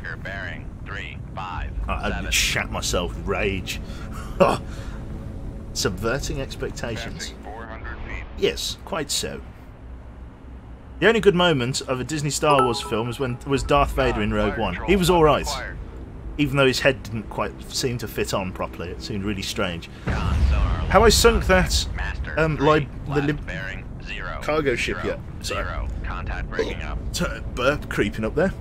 I would shat myself with rage. Subverting expectations. Yes, quite so. The only good moment of a Disney Star Wars film was Darth Vader in Rogue One. He was alright, even though his head didn't quite seem to fit on properly. It seemed really strange. Have I sunk that cargo ship yet? Sorry. Burp creeping up there.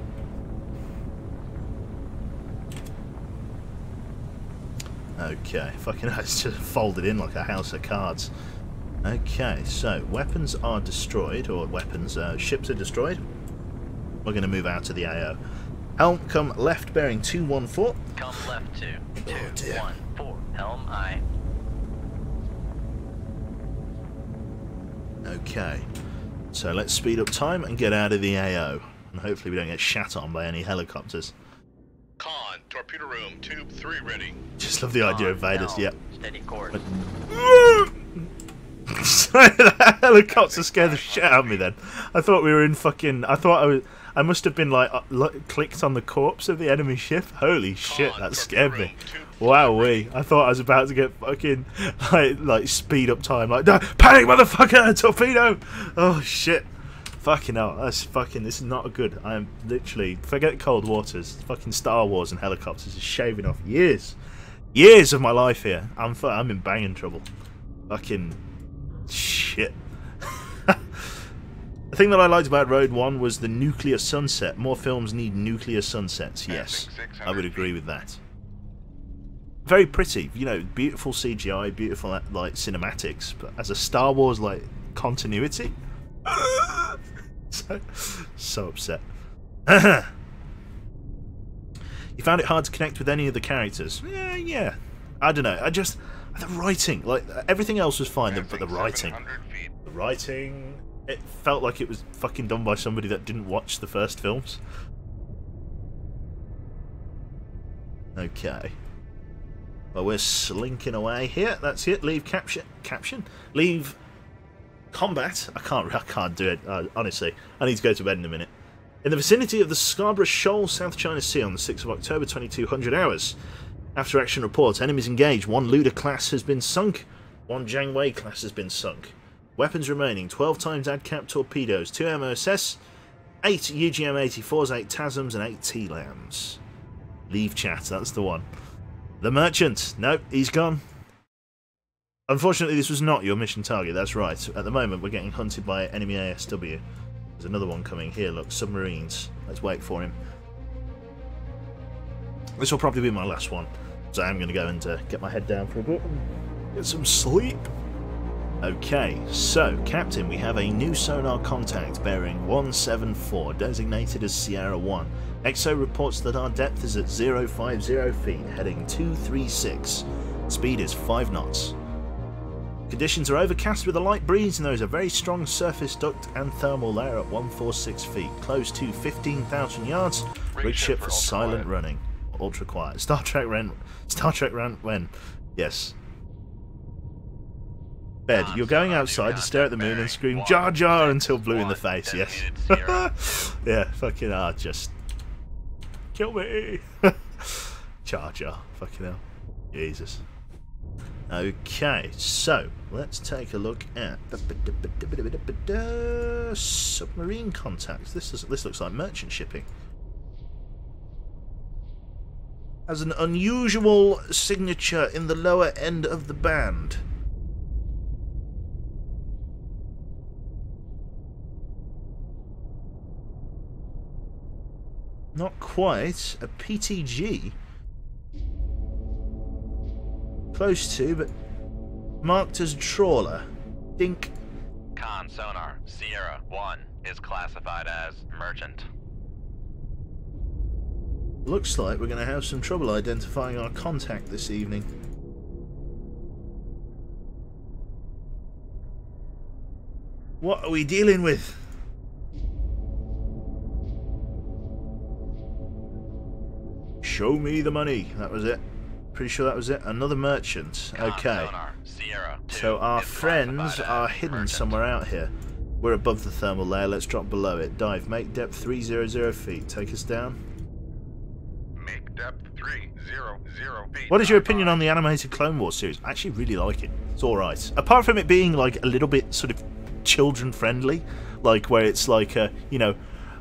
Okay, fucking hell, it's just folded in like a house of cards. Okay, so weapons are destroyed, or ships are destroyed. We're going to move out to the AO. Helm, come left bearing 214. Come left 214. Helm aye. Okay, so let's speed up time and get out of the AO. And hopefully we don't get shat on by any helicopters. Con, torpedo room, tube 3 ready. Just love the idea of Vader's, yep. Steady course. That helicopter scared the shit out of me then. I thought we were in fucking... I must have been like clicked on the corpse of the enemy ship. Holy shit, that scared me. Wowee. I thought I was about to get fucking like speed up time. Like, no, panic motherfucker, torpedo! Oh shit. Fucking hell, this is not good. I am literally, forget cold waters. Fucking Star Wars and helicopters is shaving off years of my life here. I'm in banging trouble. Fucking shit. The thing that I liked about Rogue One was the nuclear sunset. More films need nuclear sunsets. Yes, I would agree with that. Very pretty, you know, beautiful CGI, beautiful like cinematics, but as a Star Wars like continuity, so upset. You found it hard to connect with any of the characters? Yeah. I don't know. The writing, like everything else was fine, but the writing, it felt like it was fucking done by somebody that didn't watch the first films. Okay. Well, we're slinking away here. That's it. Leave caption. Leave combat. I can't do it. Honestly, I need to go to bed in a minute. In the vicinity of the Scarborough Shoal, South China Sea, on the 6th of October, 2200 hours. After action reports, enemies engaged. 1 Luda class has been sunk. 1 Jiangwei class has been sunk. Weapons remaining: 12 times ADCAP torpedoes, 2 MOSS, 8 UGM-84s, 8 TASMs, and 8 T-Lams. Leave chat. That's the one. The Merchant. Nope, he's gone. Unfortunately, this was not your mission target. That's right. At the moment, we're getting hunted by enemy ASW. There's another one coming here. Look, submarines. Let's wait for him. This will probably be my last one, so I'm going to go and get my head down for a bit and get some sleep. Okay, so, Captain, we have a new sonar contact bearing 174, designated as Sierra 1. EXO reports that our depth is at 050 feet, heading 236. Speed is 5 knots. Conditions are overcast with a light breeze, and there is a very strong surface duct and thermal layer at 146 feet, close to 15,000 yards. Rig ship for silent running. Ultra quiet. Star Trek ran when? Yes. Bed. You're going outside to stare at the moon and scream Jar Jar until blue in the face. Yes. Yeah. Fucking just kill me. Jar Jar. Fucking hell. Jesus. Okay, so let's take a look at submarine contacts. This looks like merchant shipping. Has an unusual signature in the lower end of the band. Not quite a PTG. Close to, but marked as trawler. Dink. Con sonar Sierra 1 is classified as merchant. Looks like we're going to have some trouble identifying our contact this evening. What are we dealing with? Show me the money. That was it. Pretty sure that was it. Another merchant. Okay. So our friends are hidden somewhere out here. We're above the thermal layer. Let's drop below it. Dive. Make depth 300 feet. Take us down. Make depth 300 feet. What is your opinion on the animated Clone Wars series? I actually really like it. It's alright. Apart from it being like a little bit sort of children friendly. Like where it's like, you know,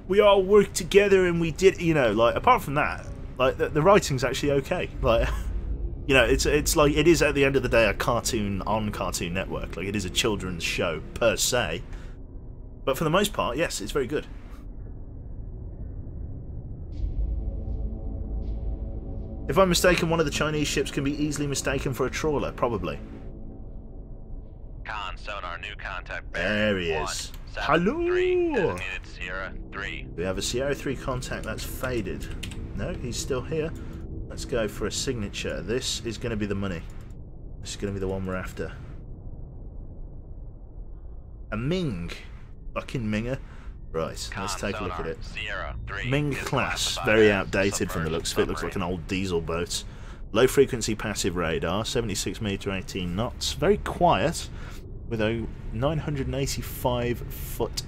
we all worked together and we did, you know, like apart from that, like the writing's actually okay. Like, you know, it's like it is at the end of the day a cartoon on Cartoon Network. Like it is a children's show per se, but for the most part, yes, it's very good. If I'm mistaken, one of the Chinese ships can be easily mistaken for a trawler, probably. Con sonar new contact. There he is. Hello. 3 designated Sierra 3. We have a Sierra 3 contact that's faded. No, he's still here. Let's go for a signature. This is going to be the money. This is going to be the one we're after. A Ming. Fucking Minger. Right, let's take a look at it. Ming class. Very outdated from the looks of it. Looks like an old diesel boat. Low frequency passive radar. 76 meter, 18 knots. Very quiet. With a 985 foot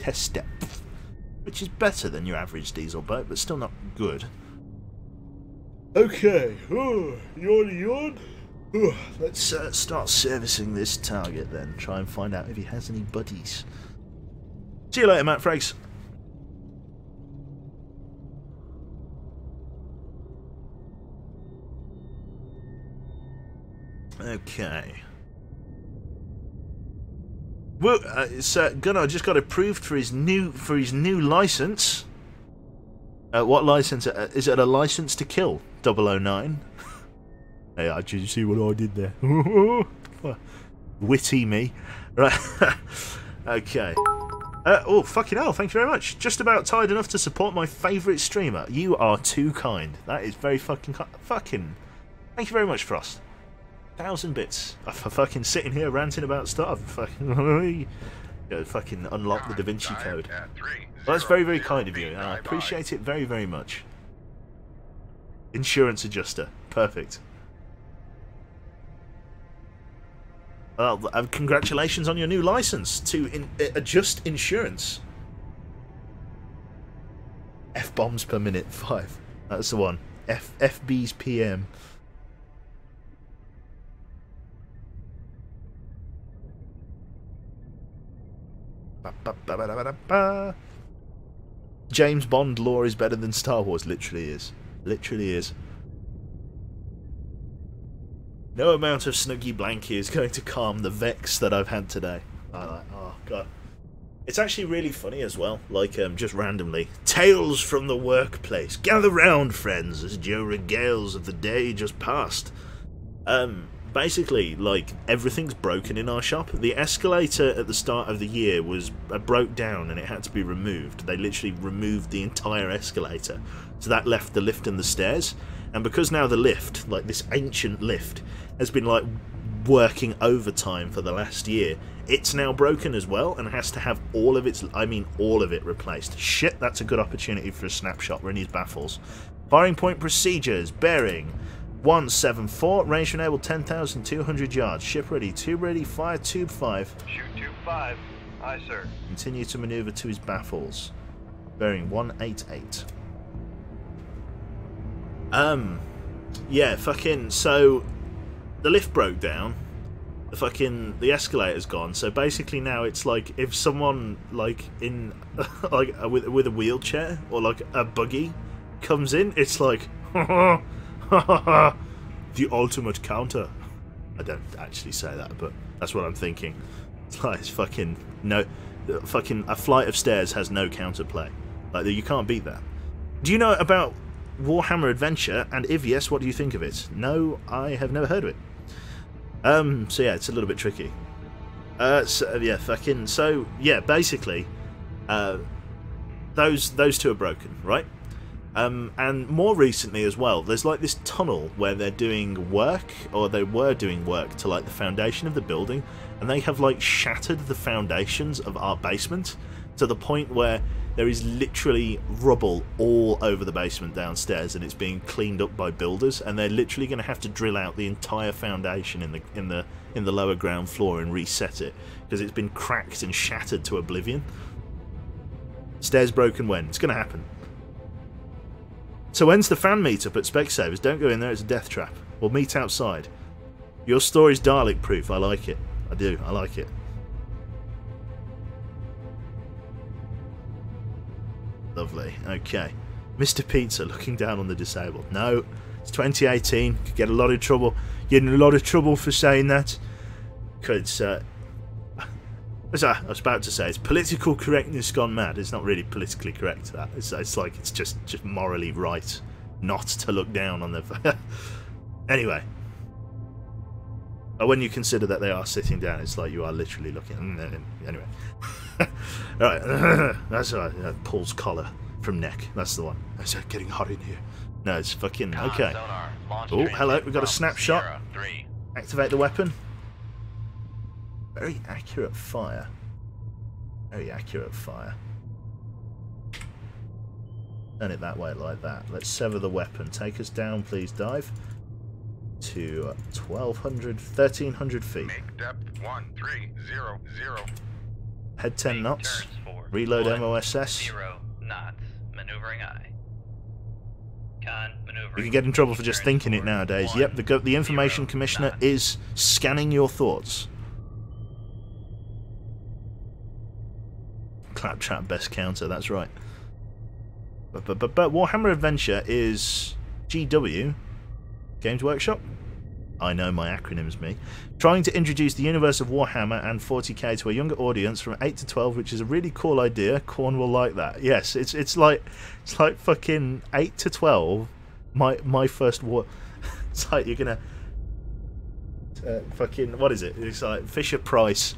test depth. Which is better than your average diesel boat, but still not good. Okay, yawn. Let's start servicing this target then. Try and find out if he has any buddies. See you later, Matt Frakes. Okay. Well, Gunnar just got approved for his new license. What license? Is it a license to kill? 009. Hey, did you see what I did there? Witty me. Right. Okay. Oh, fucking hell, thank you very much. Just about tired enough to support my favourite streamer. You are too kind. That is very fucking kind. Fucking. Thank you very much, Frost. 1,000 bits. For fucking sitting here ranting about stuff. Fucking. Fucking unlock the Da Vinci Code. Well, that's very, very kind of you, and I appreciate it very, very much. Insurance adjuster. Perfect. Well, congratulations on your new license to adjust insurance. F-bombs per minute, 5. That's the one. FBs PM. James Bond lore is better than Star Wars. Literally is. Literally is. No amount of Snuggy Blanky is going to calm the vex that I've had today. Oh god. It's actually really funny as well. Like, just randomly. Tales from the workplace. Gather round, friends, as Joe regales of the day just past. Basically, like, everything's broken in our shop. The escalator at the start of the year was broke down and it had to be removed. They literally removed the entire escalator. So that left the lift and the stairs. And because now the lift, like this ancient lift, has been like working overtime for the last year, it's now broken as well and has to have all of its, I mean all of it, replaced. Shit, that's a good opportunity for a snapshot. We're in his baffles. Firing point procedures. Bearing 174, range enabled 10,200 yards. Ship ready, tube ready, fire tube 5. Shoot tube 5. Aye, sir. Continue to maneuver to his baffles. Bearing 188. Yeah, fucking, so the lift broke down. The escalator's gone. So basically now it's like if someone like in like with a wheelchair or like a buggy comes in, it's like the ultimate counter. I don't actually say that, but that's what I'm thinking. It's like it's fucking no, fucking a flight of stairs has no counterplay. Like you can't beat that. Do you know about Warhammer Adventure? And if yes, what do you think of it? No, I have never heard of it. So yeah, it's a little bit tricky. So yeah, basically, those two are broken, right? And more recently as well, there's like this tunnel where they're doing work, or they were doing work to like the foundation of the building, and they have like shattered the foundations of our basement to the point where there is literally rubble all over the basement downstairs, and it's being cleaned up by builders, and they're literally going to have to drill out the entire foundation in the lower ground floor and reset it because it's been cracked and shattered to oblivion. Stairs broken when? It's going to happen. So when's the fan meetup at Specsavers? Don't go in there, it's a death trap. We'll meet outside. Your story's Dalek proof. I like it. I do. I like it. Lovely. Okay. Mr. Pizza looking down on the disabled. No, it's 2018. Could get a lot of trouble. Get in a lot of trouble for saying that. Because, as I was about to say, it's political correctness gone mad. It's not really politically correct, that. It's like it's just morally right not to look down on the... Anyway. When you consider that they are sitting down, it's like you are literally looking... Anyway. Alright, that's alright. Paul's collar from neck. That's the one. Is it getting hot in here? No, it's fucking... Okay. Oh, hello. We've got a snapshot. Activate the weapon. Very accurate fire. Very accurate fire. Turn it that way like that. Let's sever the weapon. Take us down, please, dive. To 1,200, 1,300 feet. Make depth 1300. Head 10 knots. Reload MOSS. 0 knots. Maneuvering I. Con maneuvering. You can get in trouble for just thinking it nowadays. Yep, the information commissioner is scanning your thoughts. Claptrap best counter, that's right. But Warhammer Adventure is GW, Games Workshop. I know my acronyms, me. Trying to introduce the universe of Warhammer and 40k to a younger audience from 8 to 12, which is a really cool idea. Corn will like that. Yes, it's like fucking 8 to 12. My first war. It's like you're gonna fucking, what is it? It's like Fisher Price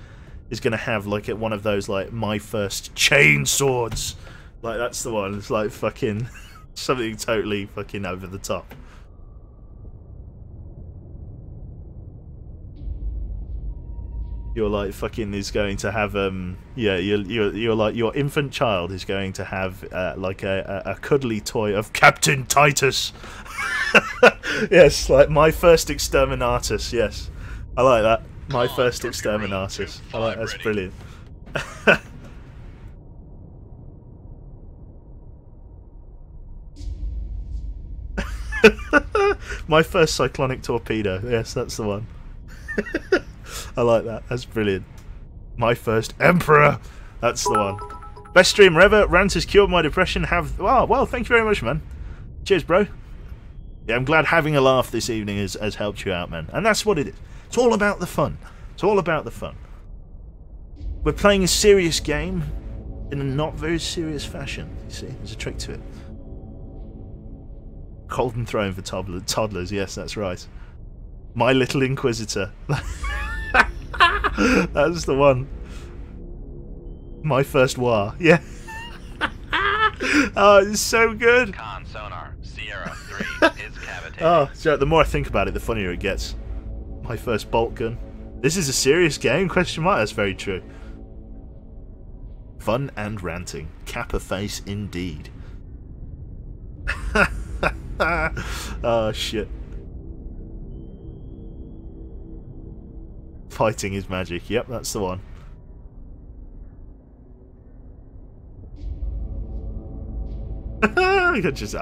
is gonna have like one of those like my first chain swords. Like that's the one. It's like fucking something totally fucking over the top. You're like fucking is going to have yeah, you're like your infant child is going to have like a cuddly toy of Captain Titus. Yes, like my first exterminatus. Yes, I like that. My first exterminatus. I like that's brilliant. My first cyclonic torpedo. Yes, that's the one. I like that. That's brilliant. My first emperor. That's the one. Best stream ever. Rant has cured my depression. Oh, well, thank you very much, man. Cheers, bro. Yeah, I'm glad having a laugh this evening has helped you out, man. And that's what it is. It's all about the fun. It's all about the fun. We're playing a serious game in a not very serious fashion. You see, there's a trick to it. Golden throne for toddlers. Yes, that's right. My Little Inquisitor. That's the one. My first war. Yeah. Oh, it's so good. Con sonar Sierra 3 is cavitating. Oh, so the more I think about it, the funnier it gets. My first bolt gun. This is a serious game? Question mark. That's very true. Fun and ranting. Kappa face indeed. Oh shit. Fighting is magic. Yep, that's the one. I get just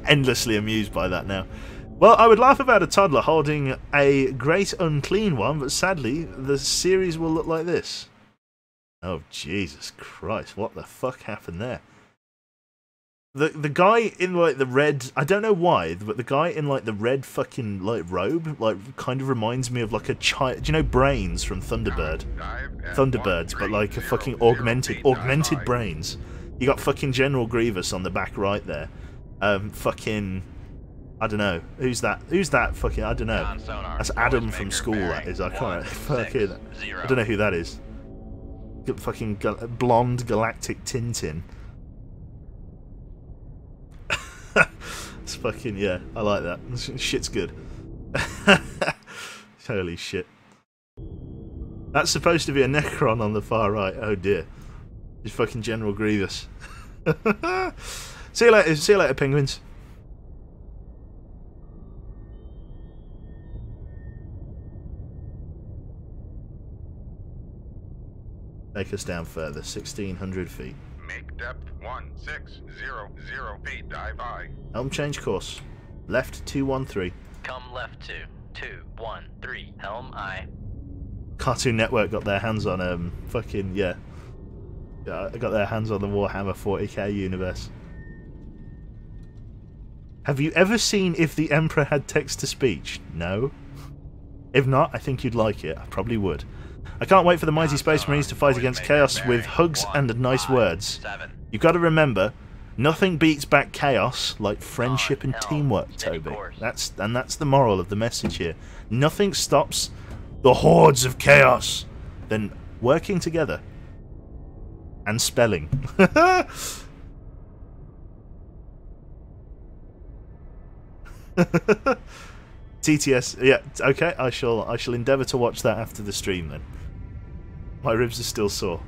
endlessly amused by that now. Well, I would laugh about a toddler holding a great unclean one, but sadly, the series will look like this. Oh, Jesus Christ, what the fuck happened there? The guy in, like, the red... I don't know why, but the guy in, like, the red fucking, like, robe, like, kind of reminds me of, like, a child... Do you know Brains from Thunderbird? Thunderbirds, but, like, a fucking augmented Brains. You got fucking General Grievous on the back right there. Fucking... I don't know. Who's that? Who's that fucking... I don't know. That's Adam from school, that is. I can't... Fucking... I don't know who that is. Fucking blonde galactic Tintin. It's fucking... Yeah, I like that. Shit's good. Holy shit. That's supposed to be a Necron on the far right. Oh dear. It's fucking General Grievous. See you later. See you later, penguins. Take us down further, 1,600 feet. Make depth 1600 feet, dive I. Helm change course. Left 213. Come left 213. Helm I. Cartoon Network got their hands on fucking yeah. Yeah, got their hands on the Warhammer 40k universe. Have you ever seen If the Emperor Had Text to Speech? No. If not, I think you'd like it. I probably would. I can't wait for the mighty Space Marines to fight against Chaos with hugs and nice words. You've got to remember, nothing beats back chaos like friendship and teamwork, Toby. That's the moral of the message here. Nothing stops the hordes of chaos than working together and spelling. TTS, yeah, okay. I shall endeavour to watch that after the stream then. My ribs are still sore.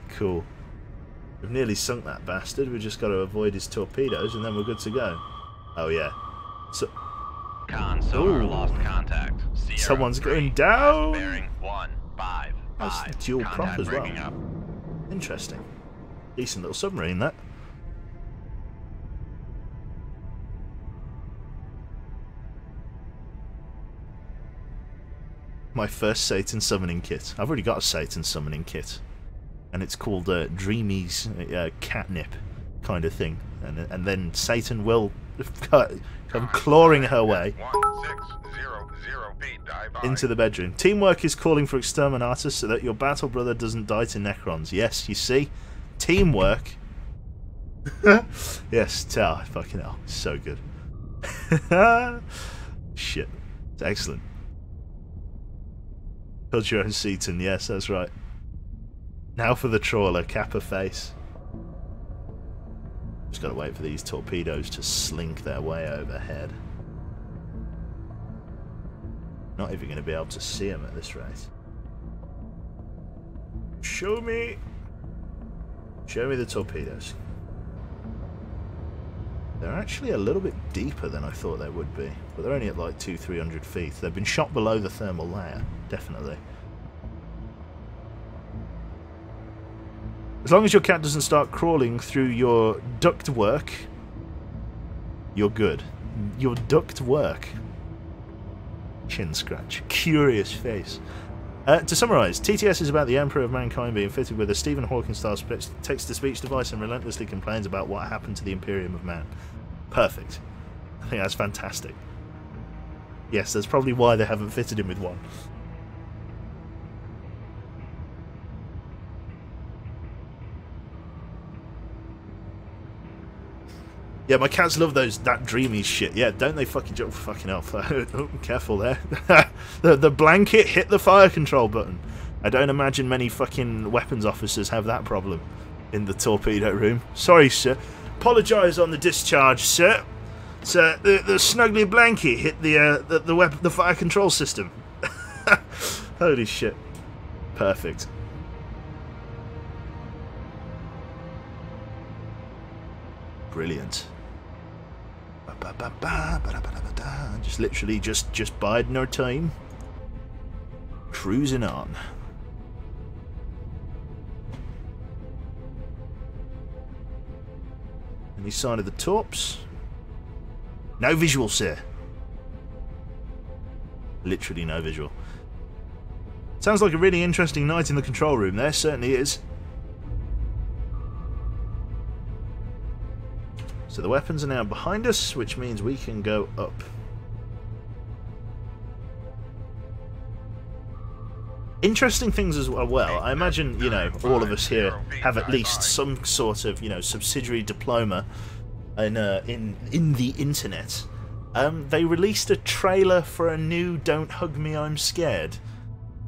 Cool. We've nearly sunk that bastard. We've just got to avoid his torpedoes and then we're good to go. Oh yeah. So. Sonar lost contact. Sierra Someone's 3, going down. Bearing 155. That's dual prop as well. Up. Interesting. Decent little submarine, that. My first Satan summoning kit. I've already got a Satan summoning kit, and it's called Dreamy's catnip kind of thing. And then Satan will come clawing her way into the bedroom. Teamwork is calling for exterminatus so that your battle brother doesn't die to Necrons. Yes, you see, teamwork. Yes, fucking hell, so good. Shit, it's excellent. Build your own Seaton, yes, that's right. Now for the trawler, Kappa face. Just gotta wait for these torpedoes to slink their way overhead. Not even gonna be able to see them at this rate. Show me the torpedoes. They're actually a little bit deeper than I thought they would be, but they're only at like 200-300 feet. They've been shot below the thermal layer, definitely. As long as your cat doesn't start crawling through your ductwork, you're good. Your ductwork. Chin scratch. Curious face. To summarise, TTS is about the Emperor of Mankind being fitted with a Stephen Hawking-style text-to-speech device and relentlessly complains about what happened to the Imperium of Man. Perfect. I think that's fantastic. Yes, that's probably why they haven't fitted him with one. Yeah, my cats love that dreamy shit. Yeah, don't they fucking jump? Fucking hell. Oh, careful there. the blanket hit the fire control button. I don't imagine many fucking weapons officers have that problem in the torpedo room. Sorry, sir. Apologise on the discharge, sir. Sir, the snuggly blanket hit the fire control system. Holy shit. Perfect. Brilliant. Just literally just biding our time. Cruising on. Any sign of the torps? No visual, sir. Literally no visual. Sounds like a really interesting night in the control room there, certainly is. So the weapons are now behind us, which means we can go up. Interesting things as well. I imagine, you know, all of us here have at least some sort of, you know, subsidiary diploma in the internet. They released a trailer for a new "Don't Hug Me, I'm Scared."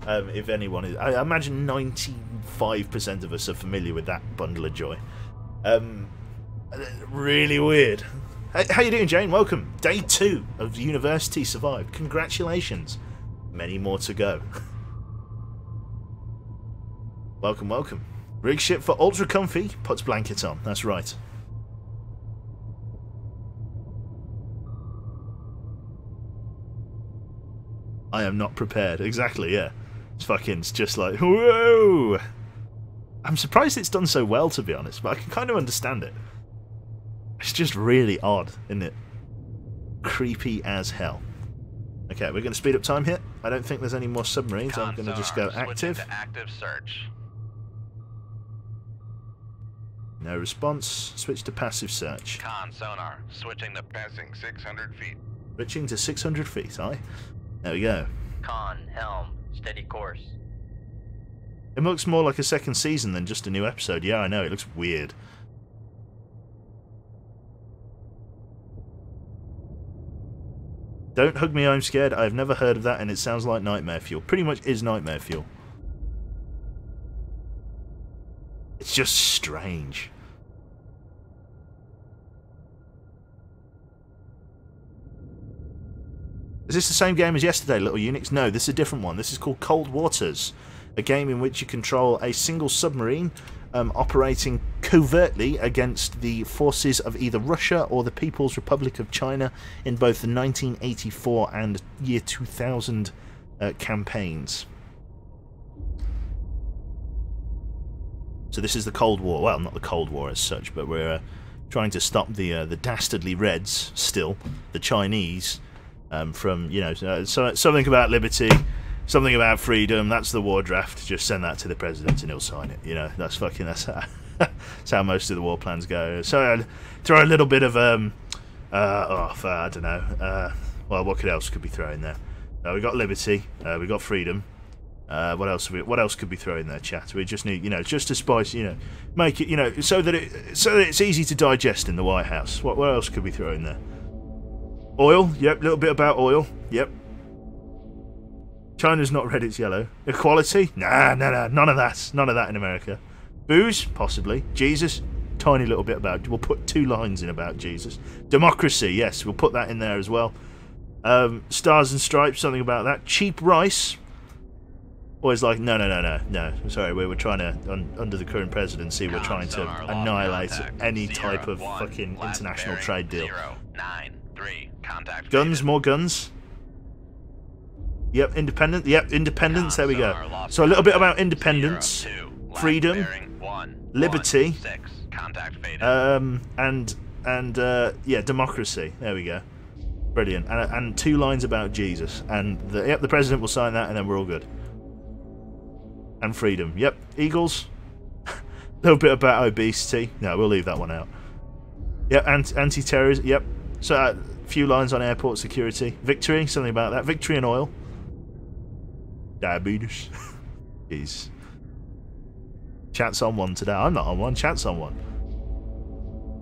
If anyone is, I imagine 95% of us are familiar with that bundle of joy. Really weird. How you doing, Jane? Welcome. Day 2 of university survived. Congratulations. Many more to go. Welcome, welcome. Rig ship for ultra comfy. Puts blankets on. That's right. I am not prepared. Exactly, yeah. It's just like, whoa! I'm surprised it's done so well, to be honest, but I can kind of understand it. It's just really odd, isn't it? Creepy as hell. Okay, we're going to speed up time here. I don't think there's any more submarines. I'm going to just go active. Active search. No response. Switch to passive search. Con sonar. Switching to Passing 600 feet. Switching to 600 feet, aye. There we go. con helm. Steady course. It looks more like a second season than just a new episode. Yeah, I know. It looks weird. Don't hug me, I'm scared. I've never heard of that, and it sounds like nightmare fuel. Pretty much is nightmare fuel. It's just strange. Is this the same game as yesterday, Little Unix? No, this is a different one. This is called Cold Waters, a game in which you control a single submarine operating covertly against the forces of either Russia or the People's Republic of China in both the 1984 and year 2000 campaigns. So this is the Cold War. Well, not the Cold War as such, but we're trying to stop the dastardly Reds, still, the Chinese, from, you know, something about liberty, something about freedom. That's the war draft. Just send that to the president and he'll sign it. You know, that's how most of the war plans go. So I'd throw a little bit of I don't know. Well, what else could be thrown there? We got liberty. We got freedom. What else could we throw in there, chat? We just need, you know, just to spice, you know, make it, you know, so that it's easy to digest in the White House. What else could we throw in there? Oil, yep, a little bit about oil, yep. China's not red, it's yellow. Equality? Nah, none of that in America. Booze? Possibly. Jesus? Tiny little bit about, we'll put 2 lines in about Jesus. Democracy, yes, we'll put that in there as well. Stars and Stripes, something about that. Cheap rice? Always like, no. Sorry, we're trying to, under the current presidency, we're trying to annihilate any type of fucking international trade deal. 093, contact guns, more guns. Yep, independent. Yep, independence. There we go. So a little bit about independence, freedom, liberty, yeah, democracy. There we go. Brilliant. And 2 lines about Jesus. And the president will sign that, and then we're all good. And freedom. Yep. Eagles. A little bit about obesity. No, we'll leave that one out. Yep. Anti-terrorism. Yep. So a few lines on airport security. Victory. Something about that. Victory and oil. Diabetes. Jeez. Chat's on one today. I'm not on one. Chat's on one.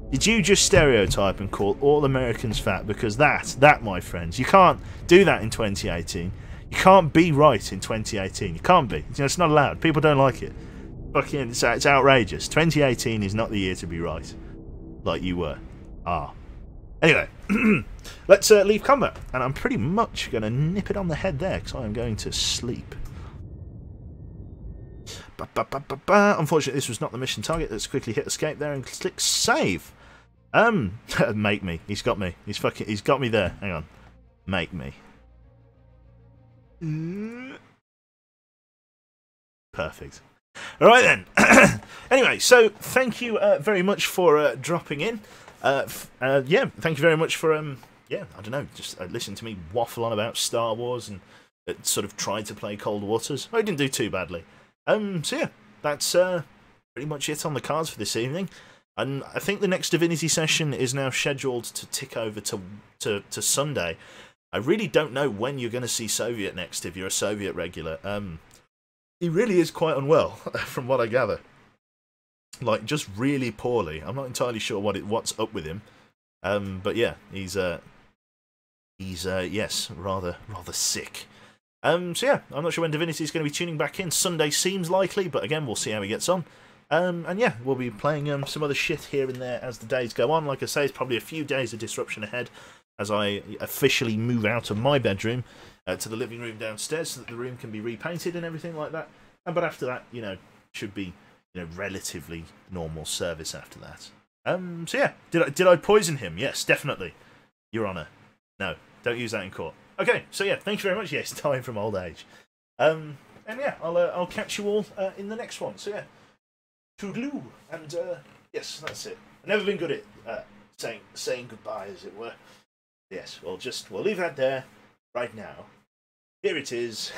Did you just stereotype and call all Americans fat? Because that, my friends, you can't do that in 2018. You can't be right in 2018. You can't be. You know, it's not allowed. People don't like it. Fucking, it's outrageous. 2018 is not the year to be right, like you were. Anyway, let's leave combat, and I'm pretty much going to nip it on the head there because I am going to sleep. Unfortunately, this was not the mission target. Let's quickly hit escape there and click save. Make me. He's got me. He's got me there. Hang on. Make me. Perfect. All right then. Anyway, so thank you very much for dropping in. Yeah, thank you very much for yeah, I don't know, just listen to me waffle on about Star Wars and sort of tried to play Cold Waters. I didn't do too badly. So yeah, that's pretty much it on the cards for this evening. And I think the next Divinity session is now scheduled to tick over to Sunday. I really don't know when you're going to see Soviet next if you're a Soviet regular. He really is quite unwell, from what I gather. Like, just really poorly. I'm not entirely sure what's up with him. But yeah, he's yes, rather sick. So yeah, I'm not sure when Divinity is going to be tuning back in. Sunday seems likely, but again, we'll see how he gets on. And yeah, we'll be playing some other shit here and there as the days go on. Like I say, it's probably a few days of disruption ahead as I officially move out of my bedroom to the living room downstairs so that the room can be repainted and everything like that. But after that, you know, should be, you know, relatively normal service after that. So yeah, did I poison him? Yes, definitely, Your Honour. No, don't use that in court. Okay, so yeah, thank you very much. Yes, dying from old age. And yeah, I'll catch you all in the next one. So yeah, toodaloo, and yes, that's it. I've never been good at saying goodbye, as it were. Yes, we'll leave that there right now. Here it is.